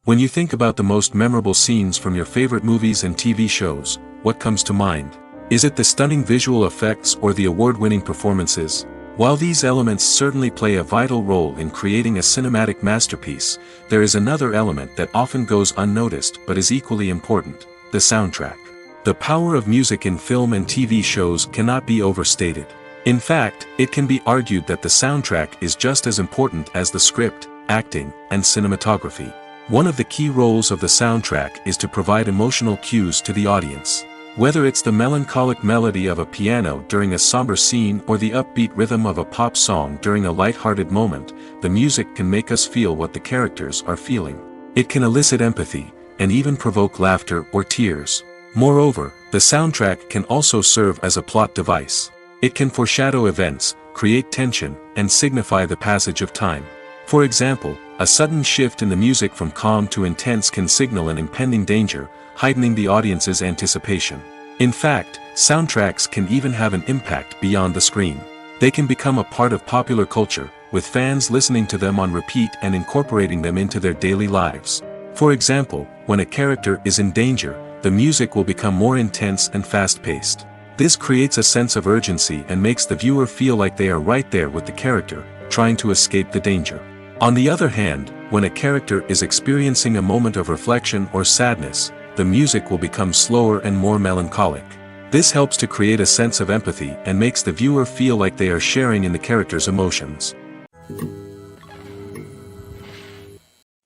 When you think about the most memorable scenes from your favorite movies and TV shows, what comes to mind? Is it the stunning visual effects or the award-winning performances? While these elements certainly play a vital role in creating a cinematic masterpiece, there is another element that often goes unnoticed but is equally important: the soundtrack. The power of music in film and TV shows cannot be overstated. In fact, it can be argued that the soundtrack is just as important as the script, acting, and cinematography. One of the key roles of the soundtrack is to provide emotional cues to the audience. Whether it's the melancholic melody of a piano during a somber scene or the upbeat rhythm of a pop song during a light-hearted moment, the music can make us feel what the characters are feeling. It can elicit empathy, and even provoke laughter or tears. Moreover, the soundtrack can also serve as a plot device. It can foreshadow events, create tension, and signify the passage of time. For example, a sudden shift in the music from calm to intense can signal an impending danger, heightening the audience's anticipation. In fact, soundtracks can even have an impact beyond the screen. They can become a part of popular culture, with fans listening to them on repeat and incorporating them into their daily lives. For example, when a character is in danger, the music will become more intense and fast-paced. This creates a sense of urgency and makes the viewer feel like they are right there with the character, trying to escape the danger. On the other hand, when a character is experiencing a moment of reflection or sadness, the music will become slower and more melancholic. This helps to create a sense of empathy and makes the viewer feel like they are sharing in the character's emotions.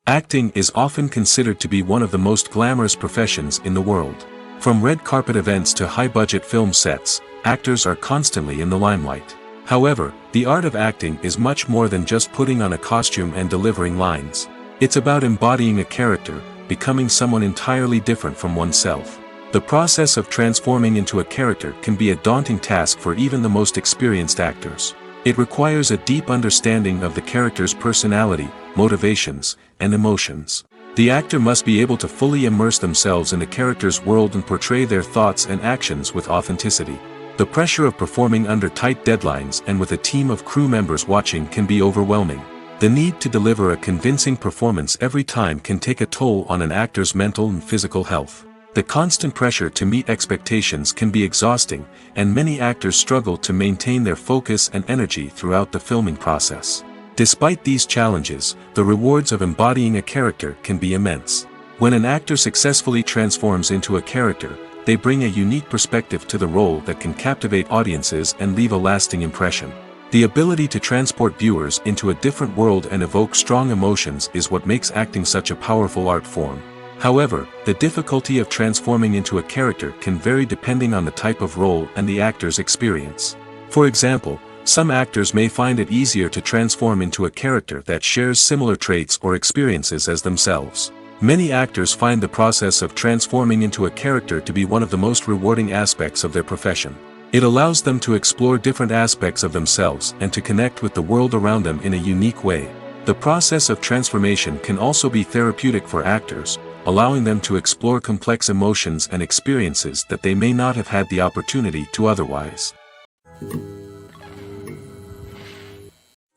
Acting is often considered to be one of the most glamorous professions in the world. From red carpet events to high-budget film sets, actors are constantly in the limelight. However, the art of acting is much more than just putting on a costume and delivering lines. It's about embodying a character, becoming someone entirely different from oneself. The process of transforming into a character can be a daunting task for even the most experienced actors. It requires a deep understanding of the character's personality, motivations, and emotions. The actor must be able to fully immerse themselves in the character's world and portray their thoughts and actions with authenticity. The pressure of performing under tight deadlines and with a team of crew members watching can be overwhelming. The need to deliver a convincing performance every time can take a toll on an actor's mental and physical health. The constant pressure to meet expectations can be exhausting, and many actors struggle to maintain their focus and energy throughout the filming process. Despite these challenges, the rewards of embodying a character can be immense. When an actor successfully transforms into a character, they bring a unique perspective to the role that can captivate audiences and leave a lasting impression. The ability to transport viewers into a different world and evoke strong emotions is what makes acting such a powerful art form. However, the difficulty of transforming into a character can vary depending on the type of role and the actor's experience. For example, some actors may find it easier to transform into a character that shares similar traits or experiences as themselves. Many actors find the process of transforming into a character to be one of the most rewarding aspects of their profession. It allows them to explore different aspects of themselves and to connect with the world around them in a unique way. The process of transformation can also be therapeutic for actors, allowing them to explore complex emotions and experiences that they may not have had the opportunity to otherwise.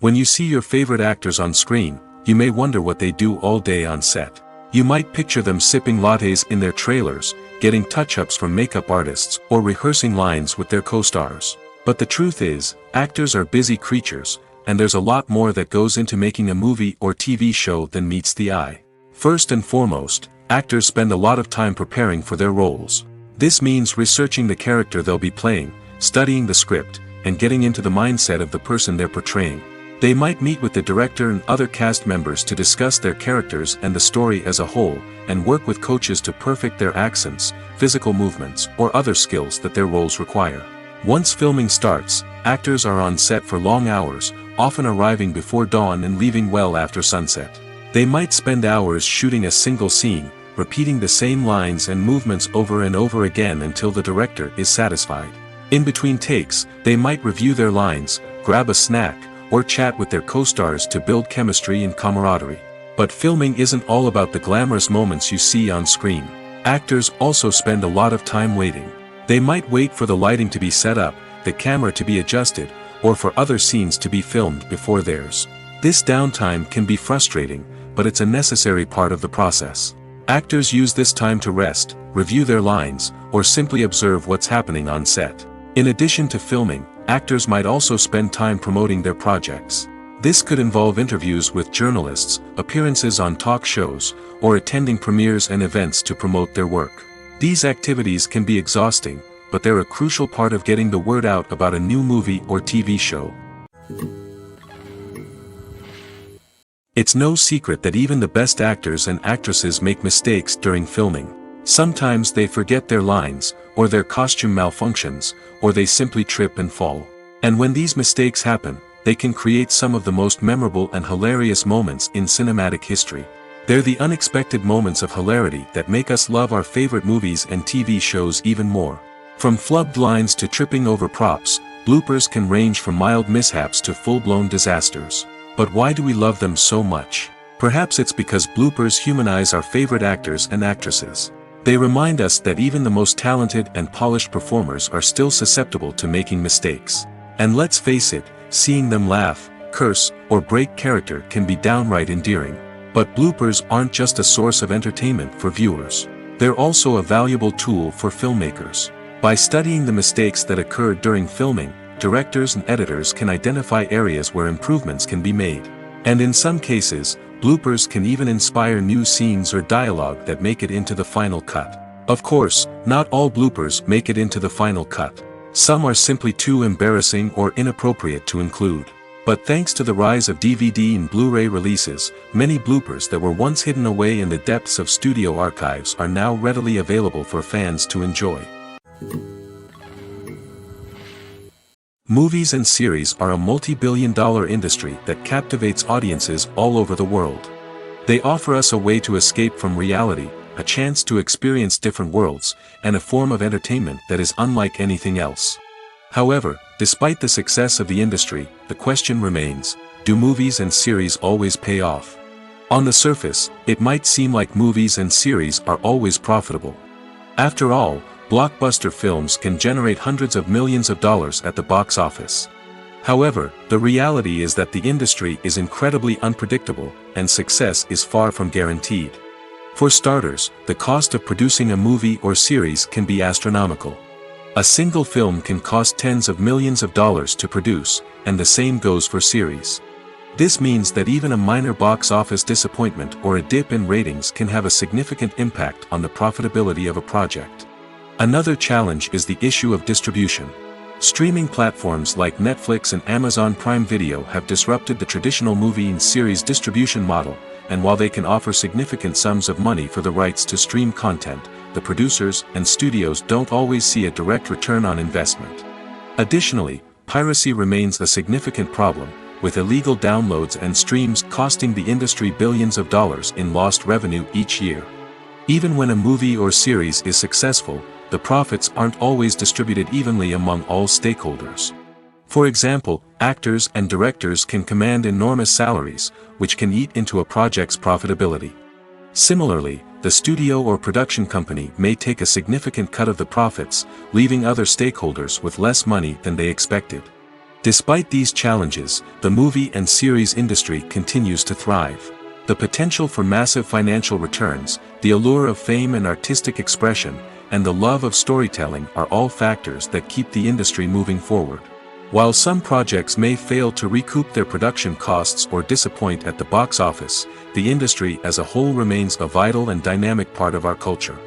When you see your favorite actors on screen, you may wonder what they do all day on set. You might picture them sipping lattes in their trailers, getting touch-ups from makeup artists, or rehearsing lines with their co-stars. But the truth is, actors are busy creatures, and there's a lot more that goes into making a movie or TV show than meets the eye. First and foremost, actors spend a lot of time preparing for their roles. This means researching the character they'll be playing, studying the script, and getting into the mindset of the person they're portraying. They might meet with the director and other cast members to discuss their characters and the story as a whole, and work with coaches to perfect their accents, physical movements, or other skills that their roles require. Once filming starts, actors are on set for long hours, often arriving before dawn and leaving well after sunset. They might spend hours shooting a single scene, repeating the same lines and movements over and over again until the director is satisfied. In between takes, they might review their lines, grab a snack, or chat with their co-stars to build chemistry and camaraderie. But filming isn't all about the glamorous moments you see on screen. Actors also spend a lot of time waiting. They might wait for the lighting to be set up, the camera to be adjusted, or for other scenes to be filmed before theirs. This downtime can be frustrating, but it's a necessary part of the process. Actors use this time to rest, review their lines, or simply observe what's happening on set. In addition to filming, actors might also spend time promoting their projects. This could involve interviews with journalists, appearances on talk shows, or attending premieres and events to promote their work. These activities can be exhausting, but they're a crucial part of getting the word out about a new movie or TV show. It's no secret that even the best actors and actresses make mistakes during filming. Sometimes they forget their lines, or their costume malfunctions, or they simply trip and fall. And when these mistakes happen, they can create some of the most memorable and hilarious moments in cinematic history. They're the unexpected moments of hilarity that make us love our favorite movies and TV shows even more. From flubbed lines to tripping over props, bloopers can range from mild mishaps to full-blown disasters. But why do we love them so much? Perhaps it's because bloopers humanize our favorite actors and actresses. They remind us that even the most talented and polished performers are still susceptible to making mistakes. And let's face it, seeing them laugh, curse, or break character can be downright endearing. But bloopers aren't just a source of entertainment for viewers. They're also a valuable tool for filmmakers. By studying the mistakes that occurred during filming, directors and editors can identify areas where improvements can be made. And in some cases, bloopers can even inspire new scenes or dialogue that make it into the final cut. Of course, not all bloopers make it into the final cut. Some are simply too embarrassing or inappropriate to include. But thanks to the rise of DVD and Blu-ray releases, many bloopers that were once hidden away in the depths of studio archives are now readily available for fans to enjoy. Movies and series are a multi-billion-dollar industry that captivates audiences all over the world. They offer us a way to escape from reality, a chance to experience different worlds, and a form of entertainment that is unlike anything else. However, despite the success of the industry, the question remains, do movies and series always pay off? On the surface, it might seem like movies and series are always profitable. After all, blockbuster films can generate hundreds of millions of dollars at the box office. However, the reality is that the industry is incredibly unpredictable, and success is far from guaranteed. For starters, the cost of producing a movie or series can be astronomical. A single film can cost tens of millions of dollars to produce, and the same goes for series. This means that even a minor box office disappointment or a dip in ratings can have a significant impact on the profitability of a project. Another challenge is the issue of distribution. Streaming platforms like Netflix and Amazon Prime Video have disrupted the traditional movie and series distribution model, and while they can offer significant sums of money for the rights to stream content, the producers and studios don't always see a direct return on investment. Additionally, piracy remains a significant problem, with illegal downloads and streams costing the industry billions of dollars in lost revenue each year. Even when a movie or series is successful, the profits aren't always distributed evenly among all stakeholders. For example, actors and directors can command enormous salaries, which can eat into a project's profitability. Similarly, the studio or production company may take a significant cut of the profits, leaving other stakeholders with less money than they expected. Despite these challenges, the movie and series industry continues to thrive. The potential for massive financial returns, the allure of fame and artistic expression, and the love of storytelling are all factors that keep the industry moving forward. While some projects may fail to recoup their production costs or disappoint at the box office, the industry as a whole remains a vital and dynamic part of our culture.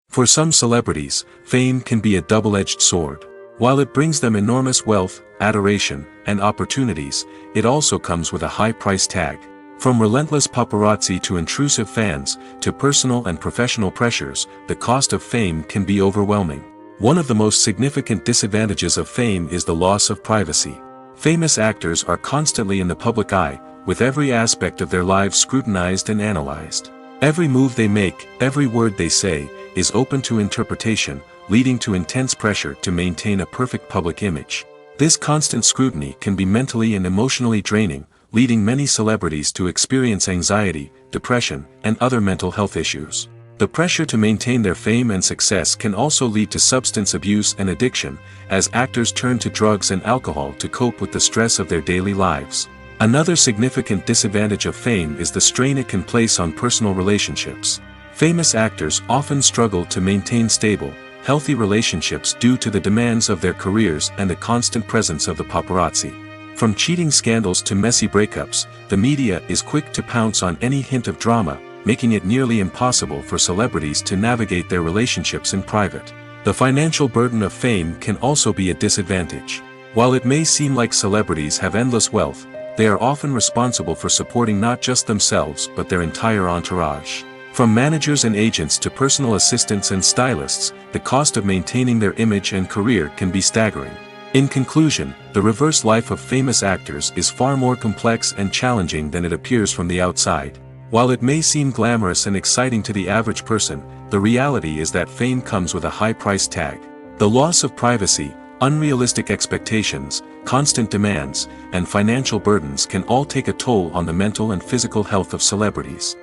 For some celebrities, fame can be a double-edged sword. While it brings them enormous wealth, adoration, and opportunities, it also comes with a high price tag. From relentless paparazzi to intrusive fans, to personal and professional pressures, the cost of fame can be overwhelming. One of the most significant disadvantages of fame is the loss of privacy. Famous actors are constantly in the public eye, with every aspect of their lives scrutinized and analyzed. Every move they make, every word they say, is open to interpretation, leading to intense pressure to maintain a perfect public image. This constant scrutiny can be mentally and emotionally draining, leading many celebrities to experience anxiety, depression, and other mental health issues. The pressure to maintain their fame and success can also lead to substance abuse and addiction, as actors turn to drugs and alcohol to cope with the stress of their daily lives. Another significant disadvantage of fame is the strain it can place on personal relationships. Famous actors often struggle to maintain stable, healthy relationships due to the demands of their careers and the constant presence of the paparazzi. From cheating scandals to messy breakups, the media is quick to pounce on any hint of drama, making it nearly impossible for celebrities to navigate their relationships in private. The financial burden of fame can also be a disadvantage. While it may seem like celebrities have endless wealth, they are often responsible for supporting not just themselves but their entire entourage. From managers and agents to personal assistants and stylists, the cost of maintaining their image and career can be staggering. In conclusion, the reverse life of famous actors is far more complex and challenging than it appears from the outside. While it may seem glamorous and exciting to the average person, the reality is that fame comes with a high price tag. The loss of privacy, unrealistic expectations, constant demands, and financial burdens can all take a toll on the mental and physical health of celebrities.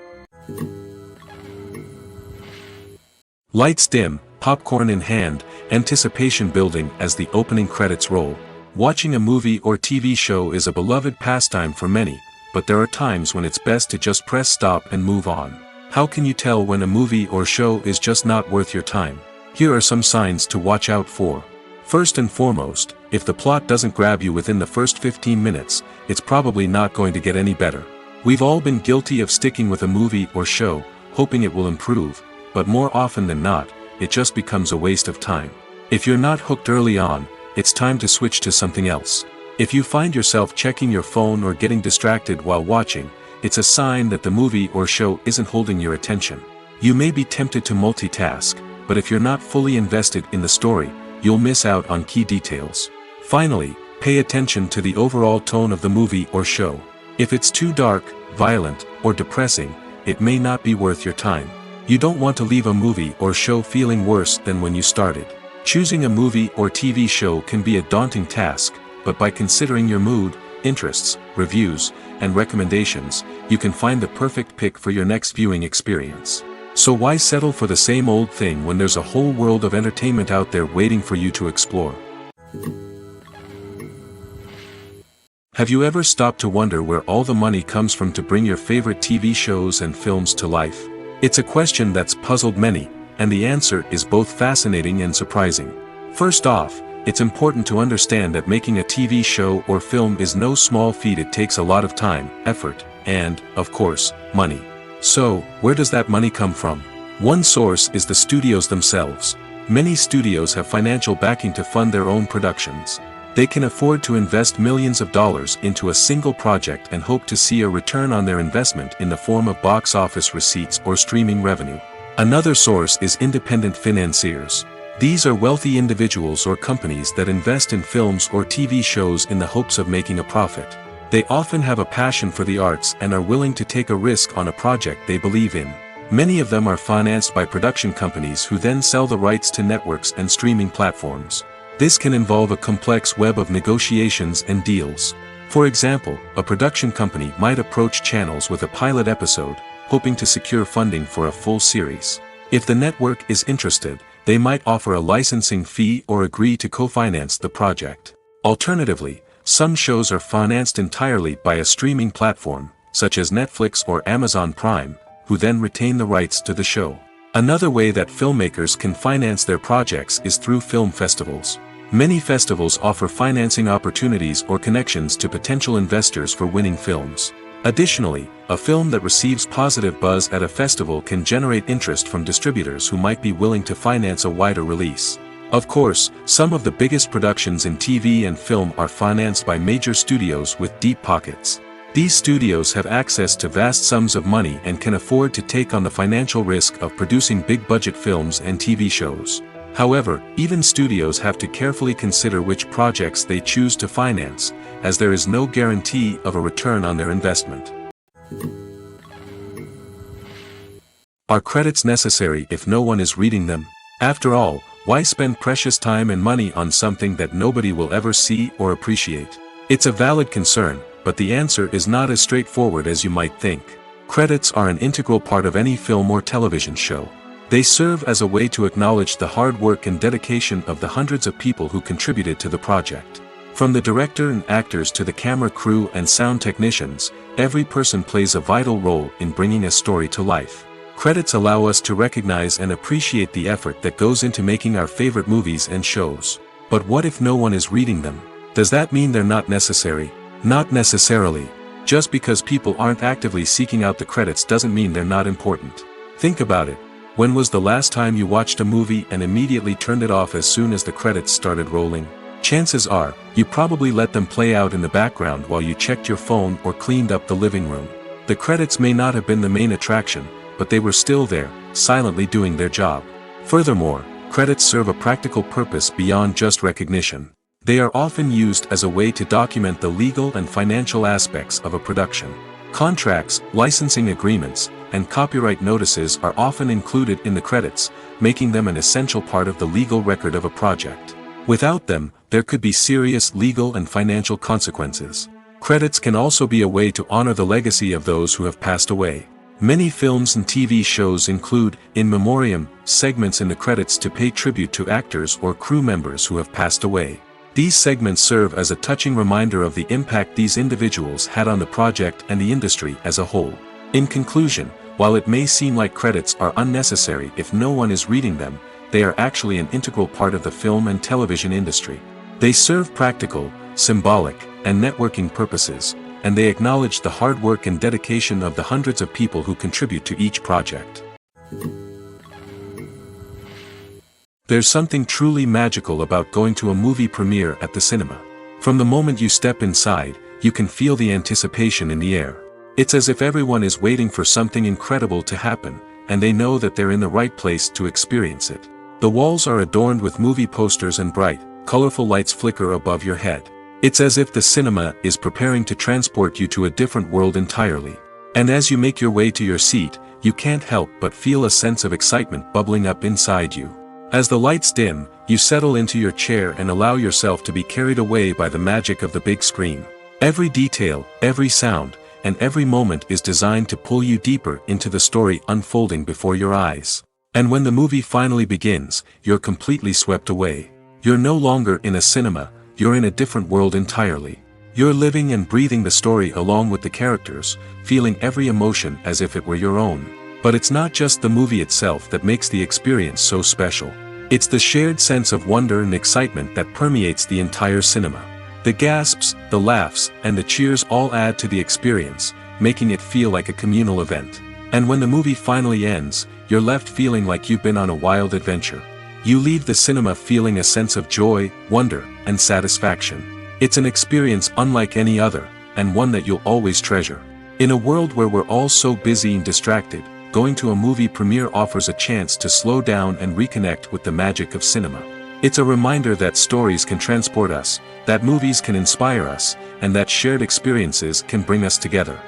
Lights dim, popcorn in hand, anticipation building as the opening credits roll. Watching a movie or TV show is a beloved pastime for many, but there are times when it's best to just press stop and move on. How can you tell when a movie or show is just not worth your time? Here are some signs to watch out for. First and foremost, if the plot doesn't grab you within the first 15 minutes, it's probably not going to get any better. We've all been guilty of sticking with a movie or show, hoping it will improve, but more often than not, it just becomes a waste of time. If you're not hooked early on, it's time to switch to something else. If you find yourself checking your phone or getting distracted while watching, it's a sign that the movie or show isn't holding your attention. You may be tempted to multitask, but if you're not fully invested in the story, you'll miss out on key details. Finally, pay attention to the overall tone of the movie or show. If it's too dark, violent, or depressing, it may not be worth your time. You don't want to leave a movie or show feeling worse than when you started. Choosing a movie or TV show can be a daunting task, but by considering your mood, interests, reviews, and recommendations, you can find the perfect pick for your next viewing experience. So why settle for the same old thing when there's a whole world of entertainment out there waiting for you to explore? Have you ever stopped to wonder where all the money comes from to bring your favorite TV shows and films to life? It's a question that's puzzled many, and the answer is both fascinating and surprising. First off, it's important to understand that making a TV show or film is no small feat. It takes a lot of time, effort, and, of course, money. So, where does that money come from? One source is the studios themselves. Many studios have financial backing to fund their own productions. They can afford to invest millions of dollars into a single project and hope to see a return on their investment in the form of box office receipts or streaming revenue. Another source is independent financiers. These are wealthy individuals or companies that invest in films or TV shows in the hopes of making a profit. They often have a passion for the arts and are willing to take a risk on a project they believe in. Many of them are financed by production companies who then sell the rights to networks and streaming platforms. This can involve a complex web of negotiations and deals. For example, a production company might approach channels with a pilot episode, hoping to secure funding for a full series. If the network is interested, they might offer a licensing fee or agree to co-finance the project. Alternatively, some shows are financed entirely by a streaming platform, such as Netflix or Amazon Prime, who then retain the rights to the show. Another way that filmmakers can finance their projects is through film festivals. Many festivals offer financing opportunities or connections to potential investors for winning films. Additionally, a film that receives positive buzz at a festival can generate interest from distributors who might be willing to finance a wider release. Of course, some of the biggest productions in TV and film are financed by major studios with deep pockets. These studios have access to vast sums of money and can afford to take on the financial risk of producing big-budget films and TV shows. However, even studios have to carefully consider which projects they choose to finance, as there is no guarantee of a return on their investment. Are credits necessary if no one is reading them? After all, why spend precious time and money on something that nobody will ever see or appreciate? It's a valid concern, but the answer is not as straightforward as you might think. Credits are an integral part of any film or television show. They serve as a way to acknowledge the hard work and dedication of the hundreds of people who contributed to the project. From the director and actors to the camera crew and sound technicians, every person plays a vital role in bringing a story to life. Credits allow us to recognize and appreciate the effort that goes into making our favorite movies and shows. But what if no one is reading them? Does that mean they're not necessary? Not necessarily. Just because people aren't actively seeking out the credits doesn't mean they're not important. Think about it. When was the last time you watched a movie and immediately turned it off as soon as the credits started rolling? Chances are, you probably let them play out in the background while you checked your phone or cleaned up the living room. The credits may not have been the main attraction, but they were still there, silently doing their job. Furthermore, credits serve a practical purpose beyond just recognition. They are often used as a way to document the legal and financial aspects of a production. Contracts, licensing agreements, and copyright notices are often included in the credits, making them an essential part of the legal record of a project. Without them, there could be serious legal and financial consequences. Credits can also be a way to honor the legacy of those who have passed away. Many films and TV shows include, in memoriam, segments in the credits to pay tribute to actors or crew members who have passed away. These segments serve as a touching reminder of the impact these individuals had on the project and the industry as a whole. In conclusion, while it may seem like credits are unnecessary if no one is reading them, they are actually an integral part of the film and television industry. They serve practical, symbolic, and networking purposes, and they acknowledge the hard work and dedication of the hundreds of people who contribute to each project. There's something truly magical about going to a movie premiere at the cinema. From the moment you step inside, you can feel the anticipation in the air. It's as if everyone is waiting for something incredible to happen, and they know that they're in the right place to experience it. The walls are adorned with movie posters and bright, colorful lights flicker above your head. It's as if the cinema is preparing to transport you to a different world entirely. And as you make your way to your seat, you can't help but feel a sense of excitement bubbling up inside you. As the lights dim, you settle into your chair and allow yourself to be carried away by the magic of the big screen. Every detail, every sound, and every moment is designed to pull you deeper into the story unfolding before your eyes. And when the movie finally begins, you're completely swept away. You're no longer in a cinema, you're in a different world entirely. You're living and breathing the story along with the characters, feeling every emotion as if it were your own. But it's not just the movie itself that makes the experience so special. It's the shared sense of wonder and excitement that permeates the entire cinema. The gasps, the laughs, and the cheers all add to the experience, making it feel like a communal event. And when the movie finally ends, you're left feeling like you've been on a wild adventure. You leave the cinema feeling a sense of joy, wonder, and satisfaction. It's an experience unlike any other, and one that you'll always treasure. In a world where we're all so busy and distracted, going to a movie premiere offers a chance to slow down and reconnect with the magic of cinema. It's a reminder that stories can transport us, that movies can inspire us, and that shared experiences can bring us together.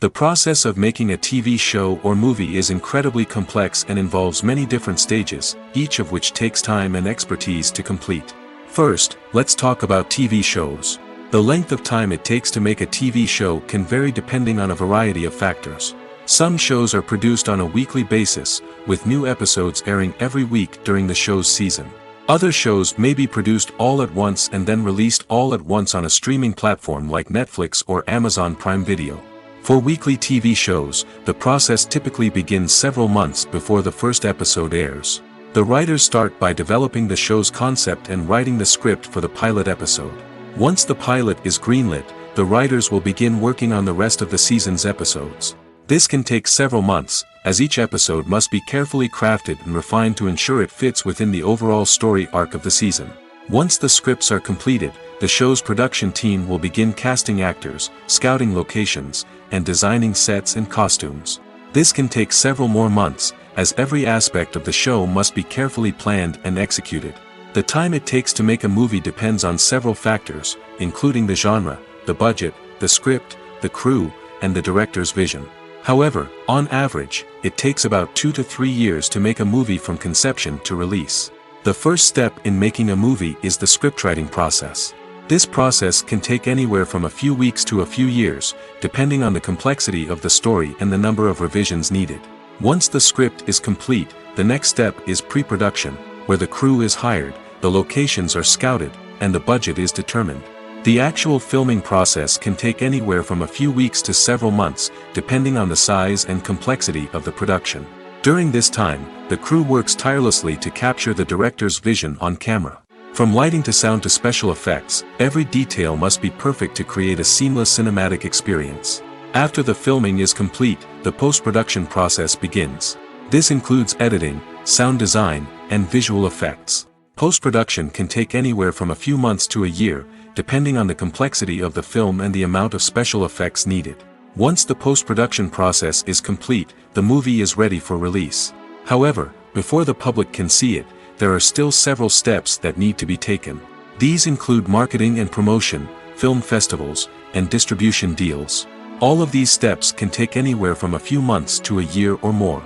The process of making a TV show or movie is incredibly complex and involves many different stages, each of which takes time and expertise to complete. First, let's talk about TV shows. The length of time it takes to make a TV show can vary depending on a variety of factors. Some shows are produced on a weekly basis, with new episodes airing every week during the show's season. Other shows may be produced all at once and then released all at once on a streaming platform like Netflix or Amazon Prime Video. For weekly TV shows, the process typically begins several months before the first episode airs. The writers start by developing the show's concept and writing the script for the pilot episode. Once the pilot is greenlit, the writers will begin working on the rest of the season's episodes. This can take several months, as each episode must be carefully crafted and refined to ensure it fits within the overall story arc of the season. Once the scripts are completed, the show's production team will begin casting actors, scouting locations, and designing sets and costumes. This can take several more months, as every aspect of the show must be carefully planned and executed. The time it takes to make a movie depends on several factors, including the genre, the budget, the script, the crew, and the director's vision. However, on average, it takes about 2 to 3 years to make a movie from conception to release. The first step in making a movie is the scriptwriting process. This process can take anywhere from a few weeks to a few years, depending on the complexity of the story and the number of revisions needed. Once the script is complete, the next step is pre-production, where the crew is hired, the locations are scouted, and the budget is determined. The actual filming process can take anywhere from a few weeks to several months, depending on the size and complexity of the production. During this time, the crew works tirelessly to capture the director's vision on camera. From lighting to sound to special effects, every detail must be perfect to create a seamless cinematic experience. After the filming is complete, the post-production process begins. This includes editing, sound design, and visual effects. Post-production can take anywhere from a few months to a year, depending on the complexity of the film and the amount of special effects needed. Once the post-production process is complete, the movie is ready for release. However, before the public can see it, there are still several steps that need to be taken. These include marketing and promotion, film festivals, and distribution deals. All of these steps can take anywhere from a few months to a year or more.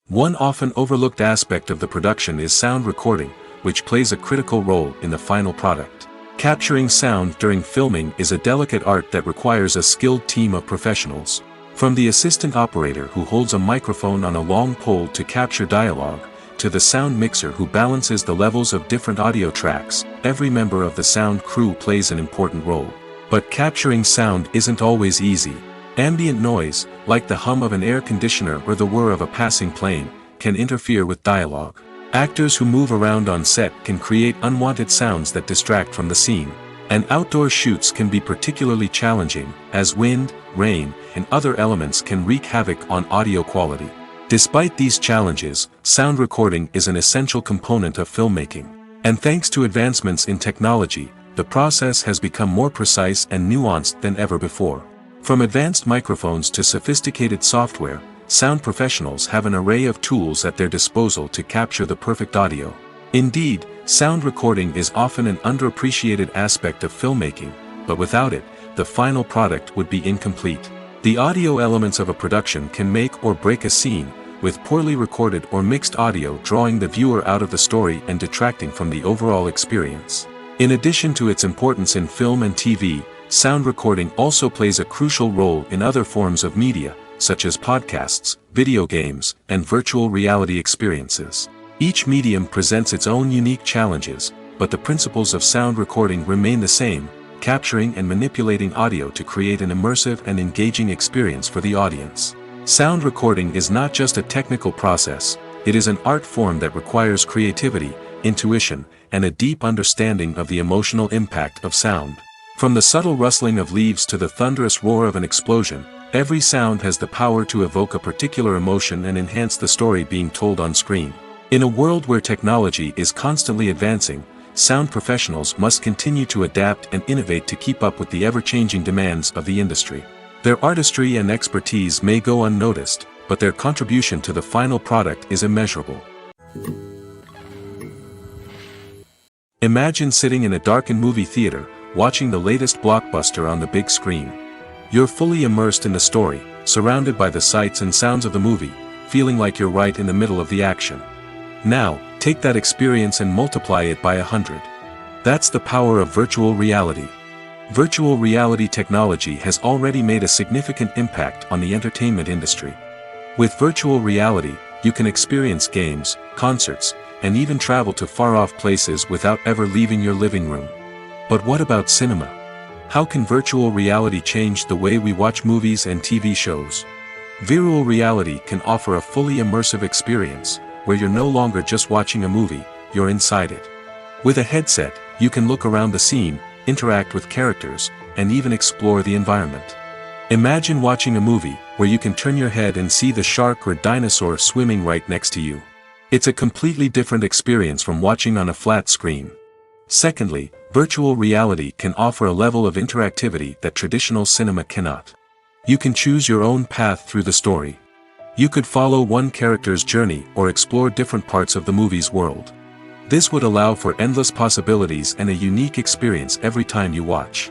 One often overlooked aspect of the production is sound recording, which plays a critical role in the final product. Capturing sound during filming is a delicate art that requires a skilled team of professionals. From the assistant operator who holds a microphone on a long pole to capture dialogue, to the sound mixer who balances the levels of different audio tracks, every member of the sound crew plays an important role. But capturing sound isn't always easy. Ambient noise, like the hum of an air conditioner or the whir of a passing plane, can interfere with dialogue. Actors who move around on set can create unwanted sounds that distract from the scene. And outdoor shoots can be particularly challenging, as wind, rain, and other elements can wreak havoc on audio quality. Despite these challenges, sound recording is an essential component of filmmaking. And thanks to advancements in technology, the process has become more precise and nuanced than ever before. From advanced microphones to sophisticated software, sound professionals have an array of tools at their disposal to capture the perfect audio. Indeed, sound recording is often an underappreciated aspect of filmmaking, but without it, the final product would be incomplete. The audio elements of a production can make or break a scene, with poorly recorded or mixed audio drawing the viewer out of the story and detracting from the overall experience. In addition to its importance in film and TV, sound recording also plays a crucial role in other forms of media, such as podcasts, video games, and virtual reality experiences. Each medium presents its own unique challenges, but the principles of sound recording remain the same, capturing and manipulating audio to create an immersive and engaging experience for the audience. Sound recording is not just a technical process, it is an art form that requires creativity, intuition, and a deep understanding of the emotional impact of sound. From the subtle rustling of leaves to the thunderous roar of an explosion, every sound has the power to evoke a particular emotion and enhance the story being told on screen. In a world where technology is constantly advancing, sound professionals must continue to adapt and innovate to keep up with the ever-changing demands of the industry. Their artistry and expertise may go unnoticed, but their contribution to the final product is immeasurable. Imagine sitting in a darkened movie theater, watching the latest blockbuster on the big screen. You're fully immersed in the story, surrounded by the sights and sounds of the movie, feeling like you're right in the middle of the action. Now, take that experience and multiply it by 100. That's the power of virtual reality. Virtual reality technology has already made a significant impact on the entertainment industry. With virtual reality, you can experience games, concerts, and even travel to far-off places without ever leaving your living room. But what about cinema? How can virtual reality change the way we watch movies and TV shows? Virtual reality can offer a fully immersive experience, where you're no longer just watching a movie, you're inside it. With a headset, you can look around the scene, interact with characters, and even explore the environment. Imagine watching a movie, where you can turn your head and see the shark or dinosaur swimming right next to you. It's a completely different experience from watching on a flat screen. Secondly, virtual reality can offer a level of interactivity that traditional cinema cannot. You can choose your own path through the story. You could follow one character's journey or explore different parts of the movie's world. This would allow for endless possibilities and a unique experience every time you watch.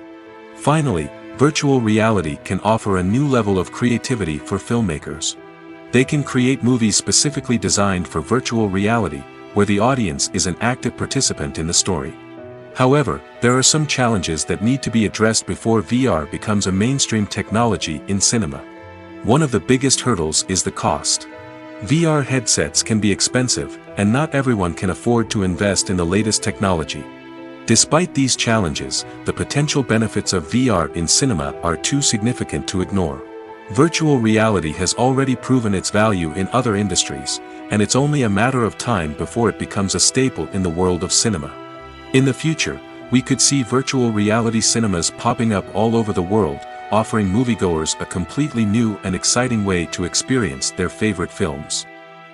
Finally, virtual reality can offer a new level of creativity for filmmakers. They can create movies specifically designed for virtual reality, where the audience is an active participant in the story. However, there are some challenges that need to be addressed before VR becomes a mainstream technology in cinema. One of the biggest hurdles is the cost. VR headsets can be expensive, and not everyone can afford to invest in the latest technology. Despite these challenges, the potential benefits of VR in cinema are too significant to ignore. Virtual reality has already proven its value in other industries, and it's only a matter of time before it becomes a staple in the world of cinema. In the future, we could see virtual reality cinemas popping up all over the world, offering moviegoers a completely new and exciting way to experience their favorite films.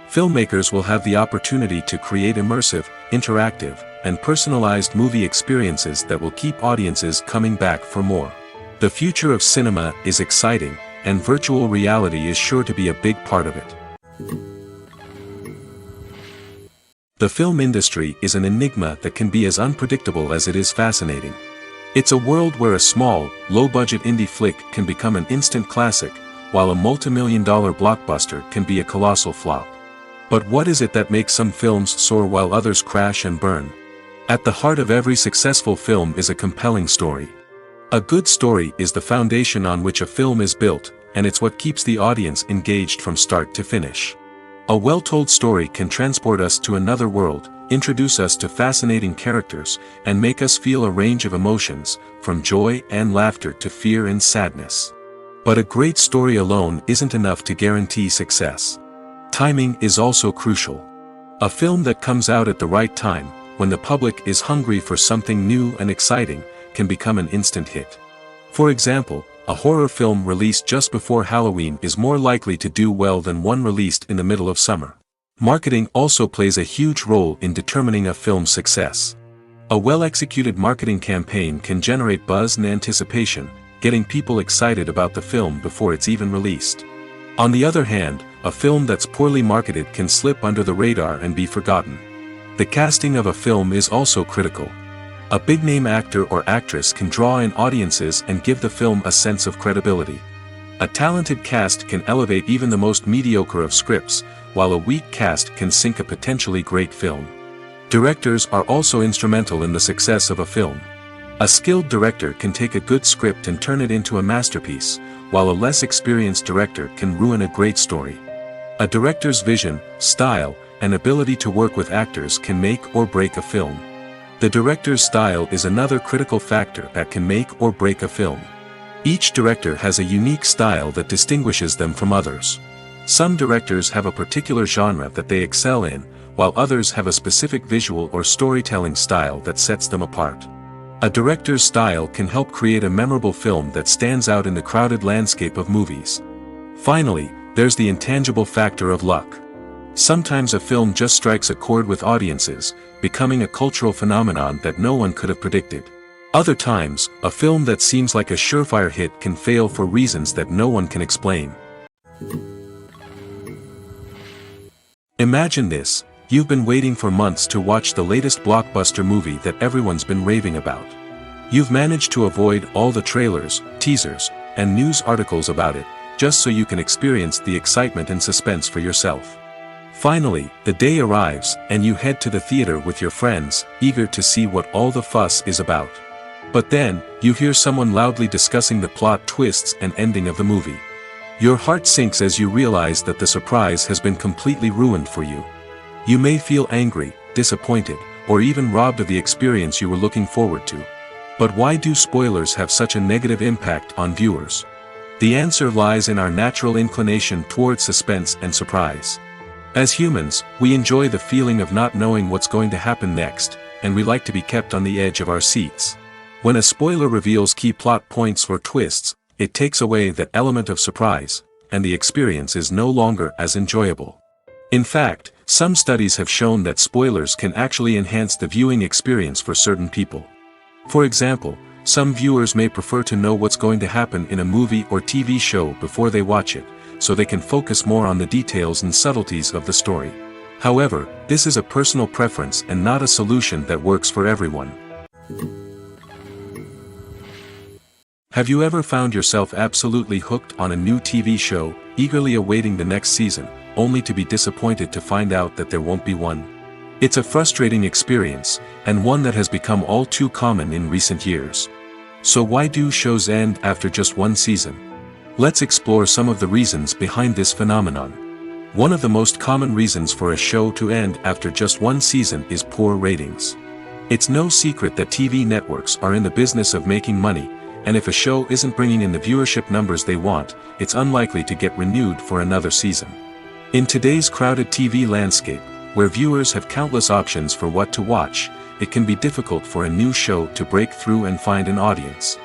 Filmmakers will have the opportunity to create immersive, interactive, and personalized movie experiences that will keep audiences coming back for more. The future of cinema is exciting, and virtual reality is sure to be a big part of it. The film industry is an enigma that can be as unpredictable as it is fascinating. It's a world where a small, low-budget indie flick can become an instant classic, while a multi-million-dollar blockbuster can be a colossal flop. But what is it that makes some films soar while others crash and burn? At the heart of every successful film is a compelling story. A good story is the foundation on which a film is built, and it's what keeps the audience engaged from start to finish. A well-told story can transport us to another world, introduce us to fascinating characters, and make us feel a range of emotions, from joy and laughter to fear and sadness. But a great story alone isn't enough to guarantee success. Timing is also crucial. A film that comes out at the right time, when the public is hungry for something new and exciting, can become an instant hit. For example, a horror film released just before Halloween is more likely to do well than one released in the middle of summer. Marketing also plays a huge role in determining a film's success. A well-executed marketing campaign can generate buzz and anticipation, getting people excited about the film before it's even released. On the other hand, a film that's poorly marketed can slip under the radar and be forgotten. The casting of a film is also critical. A big-name actor or actress can draw in audiences and give the film a sense of credibility. A talented cast can elevate even the most mediocre of scripts, while a weak cast can sink a potentially great film. Directors are also instrumental in the success of a film. A skilled director can take a good script and turn it into a masterpiece, while a less experienced director can ruin a great story. A director's vision, style, and ability to work with actors can make or break a film. The director's style is another critical factor that can make or break a film. Each director has a unique style that distinguishes them from others. Some directors have a particular genre that they excel in, while others have a specific visual or storytelling style that sets them apart. A director's style can help create a memorable film that stands out in the crowded landscape of movies. Finally, there's the intangible factor of luck. Sometimes a film just strikes a chord with audiences, becoming a cultural phenomenon that no one could have predicted. Other times, a film that seems like a surefire hit can fail for reasons that no one can explain. Imagine this: you've been waiting for months to watch the latest blockbuster movie that everyone's been raving about. You've managed to avoid all the trailers, teasers, and news articles about it, just so you can experience the excitement and suspense for yourself. Finally, the day arrives, and you head to the theater with your friends, eager to see what all the fuss is about. But then, you hear someone loudly discussing the plot twists and ending of the movie. Your heart sinks as you realize that the surprise has been completely ruined for you. You may feel angry, disappointed, or even robbed of the experience you were looking forward to. But why do spoilers have such a negative impact on viewers? The answer lies in our natural inclination towards suspense and surprise. As humans, we enjoy the feeling of not knowing what's going to happen next, and we like to be kept on the edge of our seats. When a spoiler reveals key plot points or twists, it takes away that element of surprise, and the experience is no longer as enjoyable. In fact, some studies have shown that spoilers can actually enhance the viewing experience for certain people. For example, some viewers may prefer to know what's going to happen in a movie or TV show before they watch it, so they can focus more on the details and subtleties of the story. However, this is a personal preference and not a solution that works for everyone. Have you ever found yourself absolutely hooked on a new TV show, eagerly awaiting the next season, only to be disappointed to find out that there won't be one? It's a frustrating experience, and one that has become all too common in recent years. So why do shows end after just one season? Let's explore some of the reasons behind this phenomenon. One of the most common reasons for a show to end after just one season is poor ratings. It's no secret that TV networks are in the business of making money, and if a show isn't bringing in the viewership numbers they want, it's unlikely to get renewed for another season. In today's crowded TV landscape, where viewers have countless options for what to watch, it can be difficult for a new show to break through and find an audience.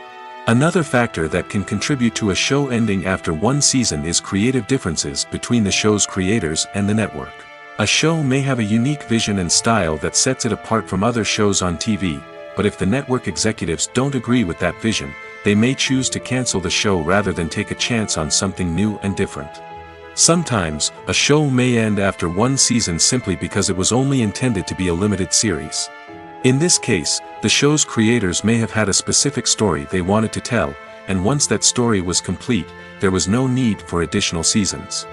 Another factor that can contribute to a show ending after one season is creative differences between the show's creators and the network. A show may have a unique vision and style that sets it apart from other shows on TV, but if the network executives don't agree with that vision, they may choose to cancel the show rather than take a chance on something new and different. Sometimes, a show may end after one season simply because it was only intended to be a limited series. In this case, the show's creators may have had a specific story they wanted to tell, and once that story was complete, there was no need for additional seasons.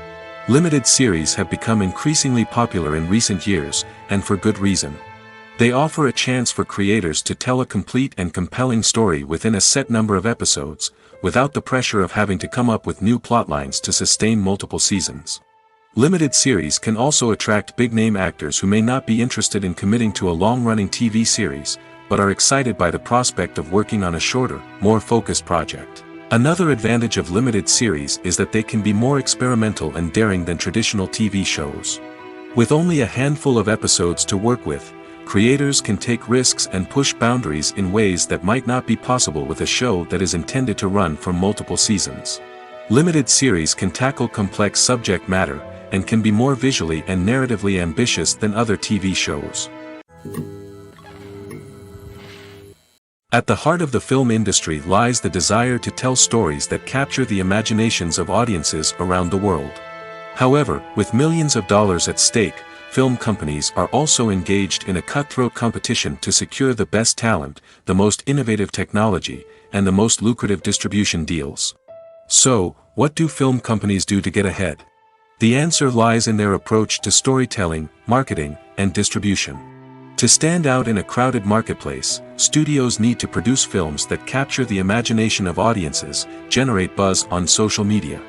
Limited series have become increasingly popular in recent years, and for good reason. They offer a chance for creators to tell a complete and compelling story within a set number of episodes, without the pressure of having to come up with new plotlines to sustain multiple seasons. Limited series can also attract big-name actors who may not be interested in committing to a long-running TV series, but are excited by the prospect of working on a shorter, more focused project. Another advantage of limited series is that they can be more experimental and daring than traditional TV shows. With only a handful of episodes to work with, creators can take risks and push boundaries in ways that might not be possible with a show that is intended to run for multiple seasons. Limited series can tackle complex subject matter, and can be more visually and narratively ambitious than other TV shows. At the heart of the film industry lies the desire to tell stories that capture the imaginations of audiences around the world. However, with millions of dollars at stake, film companies are also engaged in a cutthroat competition to secure the best talent, the most innovative technology, and the most lucrative distribution deals. So, what do film companies do to get ahead? The answer lies in their approach to storytelling, marketing, and distribution. To stand out in a crowded marketplace, studios need to produce films that capture the imagination of audiences, generate buzz on social media.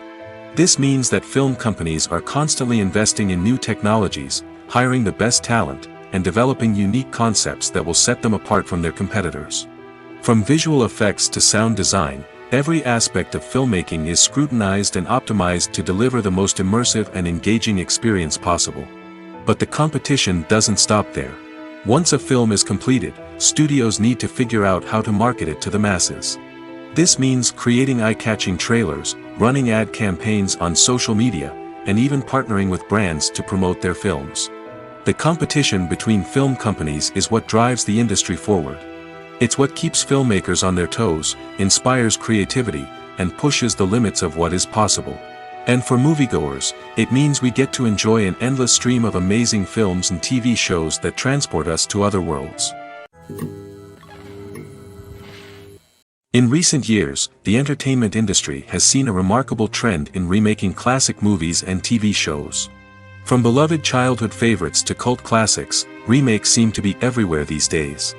This means that film companies are constantly investing in new technologies, hiring the best talent, and developing unique concepts that will set them apart from their competitors. From visual effects to sound design, every aspect of filmmaking is scrutinized and optimized to deliver the most immersive and engaging experience possible. But the competition doesn't stop there. Once a film is completed, studios need to figure out how to market it to the masses. This means creating eye-catching trailers, running ad campaigns on social media, and even partnering with brands to promote their films. The competition between film companies is what drives the industry forward. It's what keeps filmmakers on their toes, inspires creativity, and pushes the limits of what is possible. And for moviegoers, it means we get to enjoy an endless stream of amazing films and TV shows that transport us to other worlds. In recent years, the entertainment industry has seen a remarkable trend in remaking classic movies and TV shows. From beloved childhood favorites to cult classics, remakes seem to be everywhere these days.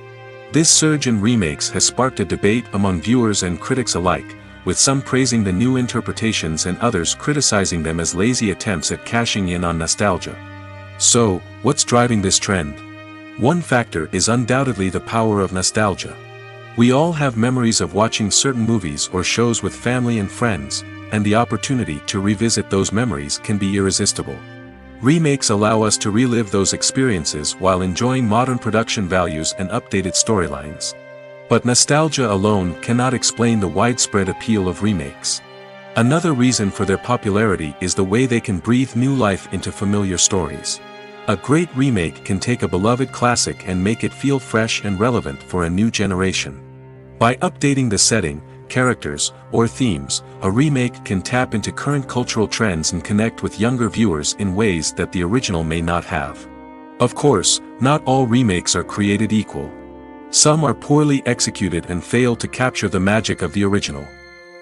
This surge in remakes has sparked a debate among viewers and critics alike, with some praising the new interpretations and others criticizing them as lazy attempts at cashing in on nostalgia. So, what's driving this trend? One factor is undoubtedly the power of nostalgia. We all have memories of watching certain movies or shows with family and friends, and the opportunity to revisit those memories can be irresistible. Remakes allow us to relive those experiences while enjoying modern production values and updated storylines. But nostalgia alone cannot explain the widespread appeal of remakes. Another reason for their popularity is the way they can breathe new life into familiar stories. A great remake can take a beloved classic and make it feel fresh and relevant for a new generation. By updating the setting, characters, or themes, a remake can tap into current cultural trends and connect with younger viewers in ways that the original may not have. Of course, not all remakes are created equal. Some are poorly executed and fail to capture the magic of the original.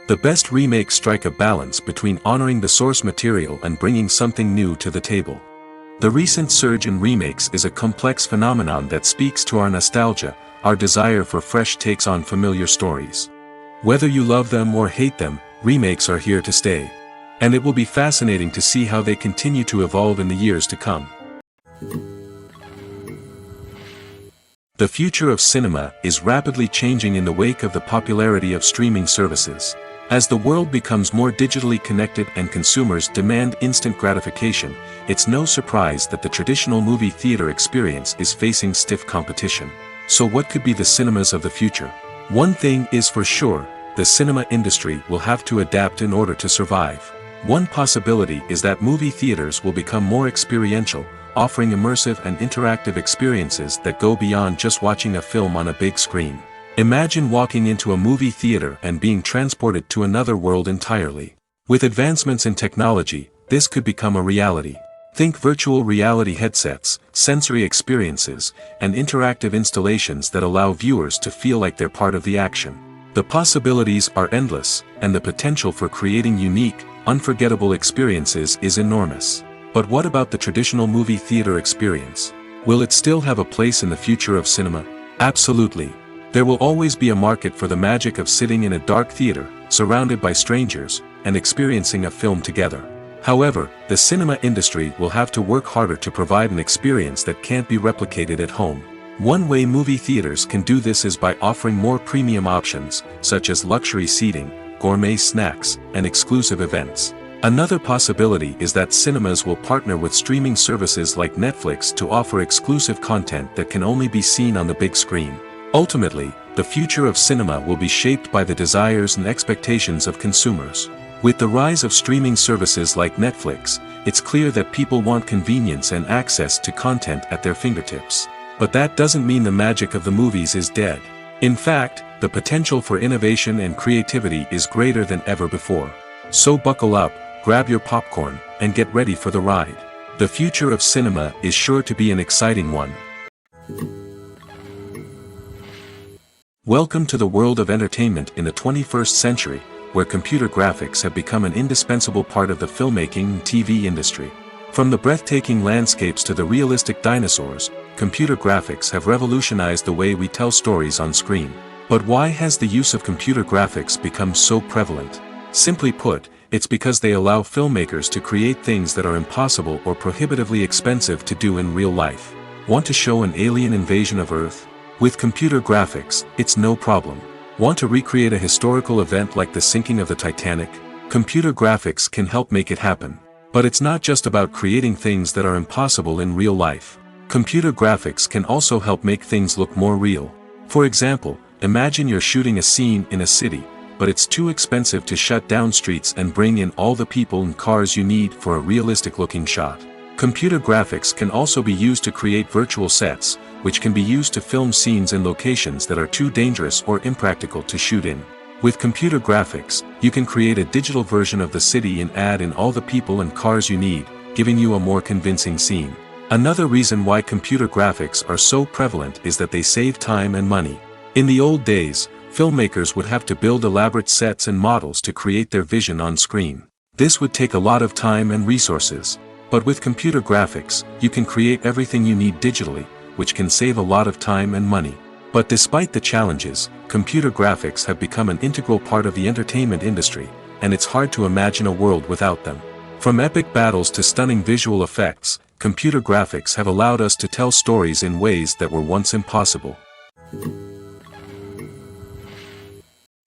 The best remakes strike a balance between honoring the source material and bringing something new to the table. The recent surge in remakes is a complex phenomenon that speaks to our nostalgia, our desire for fresh takes on familiar stories. Whether you love them or hate them, remakes are here to stay. And it will be fascinating to see how they continue to evolve in the years to come. The future of cinema is rapidly changing in the wake of the popularity of streaming services. As the world becomes more digitally connected and consumers demand instant gratification, it's no surprise that the traditional movie theater experience is facing stiff competition. So what could be the cinemas of the future? One thing is for sure, the cinema industry will have to adapt in order to survive. One possibility is that movie theaters will become more experiential, offering immersive and interactive experiences that go beyond just watching a film on a big screen. Imagine walking into a movie theater and being transported to another world entirely. With advancements in technology, this could become a reality. Think virtual reality headsets, sensory experiences, and interactive installations that allow viewers to feel like they're part of the action. The possibilities are endless, and the potential for creating unique, unforgettable experiences is enormous. But what about the traditional movie theater experience? Will it still have a place in the future of cinema? Absolutely. There will always be a market for the magic of sitting in a dark theater, surrounded by strangers, and experiencing a film together. However, the cinema industry will have to work harder to provide an experience that can't be replicated at home. One way movie theaters can do this is by offering more premium options, such as luxury seating, gourmet snacks, and exclusive events. Another possibility is that cinemas will partner with streaming services like Netflix to offer exclusive content that can only be seen on the big screen. Ultimately, the future of cinema will be shaped by the desires and expectations of consumers. With the rise of streaming services like Netflix, it's clear that people want convenience and access to content at their fingertips. But that doesn't mean the magic of the movies is dead. In fact, the potential for innovation and creativity is greater than ever before. So buckle up, grab your popcorn, and get ready for the ride. The future of cinema is sure to be an exciting one. Welcome to the world of entertainment in the 21st century, where computer graphics have become an indispensable part of the filmmaking and TV industry. From the breathtaking landscapes to the realistic dinosaurs, computer graphics have revolutionized the way we tell stories on screen. But why has the use of computer graphics become so prevalent? Simply put, it's because they allow filmmakers to create things that are impossible or prohibitively expensive to do in real life. Want to show an alien invasion of Earth? With computer graphics, it's no problem. Want to recreate a historical event like the sinking of the Titanic? Computer graphics can help make it happen. But it's not just about creating things that are impossible in real life. Computer graphics can also help make things look more real. For example, imagine you're shooting a scene in a city, but it's too expensive to shut down streets and bring in all the people and cars you need for a realistic-looking shot. Computer graphics can also be used to create virtual sets, which can be used to film scenes in locations that are too dangerous or impractical to shoot in. With computer graphics, you can create a digital version of the city and add in all the people and cars you need, giving you a more convincing scene. Another reason why computer graphics are so prevalent is that they save time and money. In the old days, filmmakers would have to build elaborate sets and models to create their vision on screen. This would take a lot of time and resources. But with computer graphics, you can create everything you need digitally, which can save a lot of time and money. But despite the challenges, computer graphics have become an integral part of the entertainment industry, and it's hard to imagine a world without them. From epic battles to stunning visual effects, computer graphics have allowed us to tell stories in ways that were once impossible.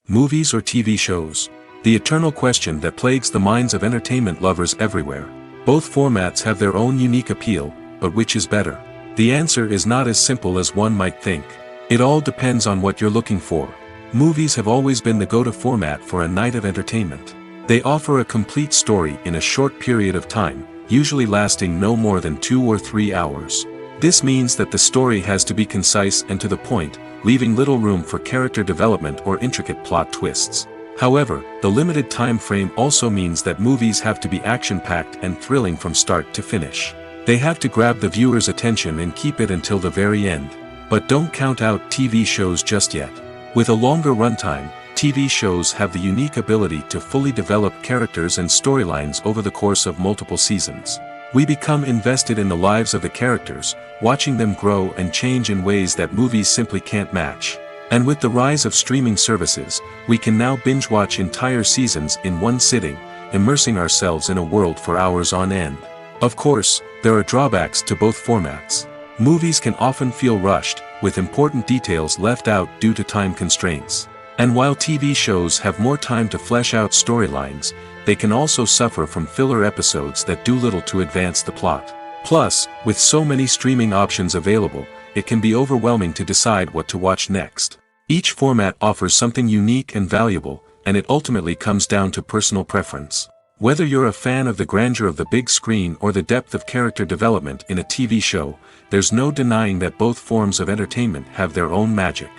Movies or TV shows? The eternal question that plagues the minds of entertainment lovers everywhere. Both formats have their own unique appeal, but which is better? The answer is not as simple as one might think. It all depends on what you're looking for. Movies have always been the go-to format for a night of entertainment. They offer a complete story in a short period of time, usually lasting no more than 2 or 3 hours. This means that the story has to be concise and to the point, leaving little room for character development or intricate plot twists. However, the limited time frame also means that movies have to be action-packed and thrilling from start to finish. They have to grab the viewer's attention and keep it until the very end. But don't count out TV shows just yet. With a longer runtime, TV shows have the unique ability to fully develop characters and storylines over the course of multiple seasons. We become invested in the lives of the characters, watching them grow and change in ways that movies simply can't match. And with the rise of streaming services, we can now binge-watch entire seasons in one sitting, immersing ourselves in a world for hours on end. Of course, there are drawbacks to both formats. Movies can often feel rushed, with important details left out due to time constraints. And while TV shows have more time to flesh out storylines, they can also suffer from filler episodes that do little to advance the plot. Plus, with so many streaming options available, it can be overwhelming to decide what to watch next. Each format offers something unique and valuable, and it ultimately comes down to personal preference. Whether you're a fan of the grandeur of the big screen or the depth of character development in a TV show, there's no denying that both forms of entertainment have their own magic.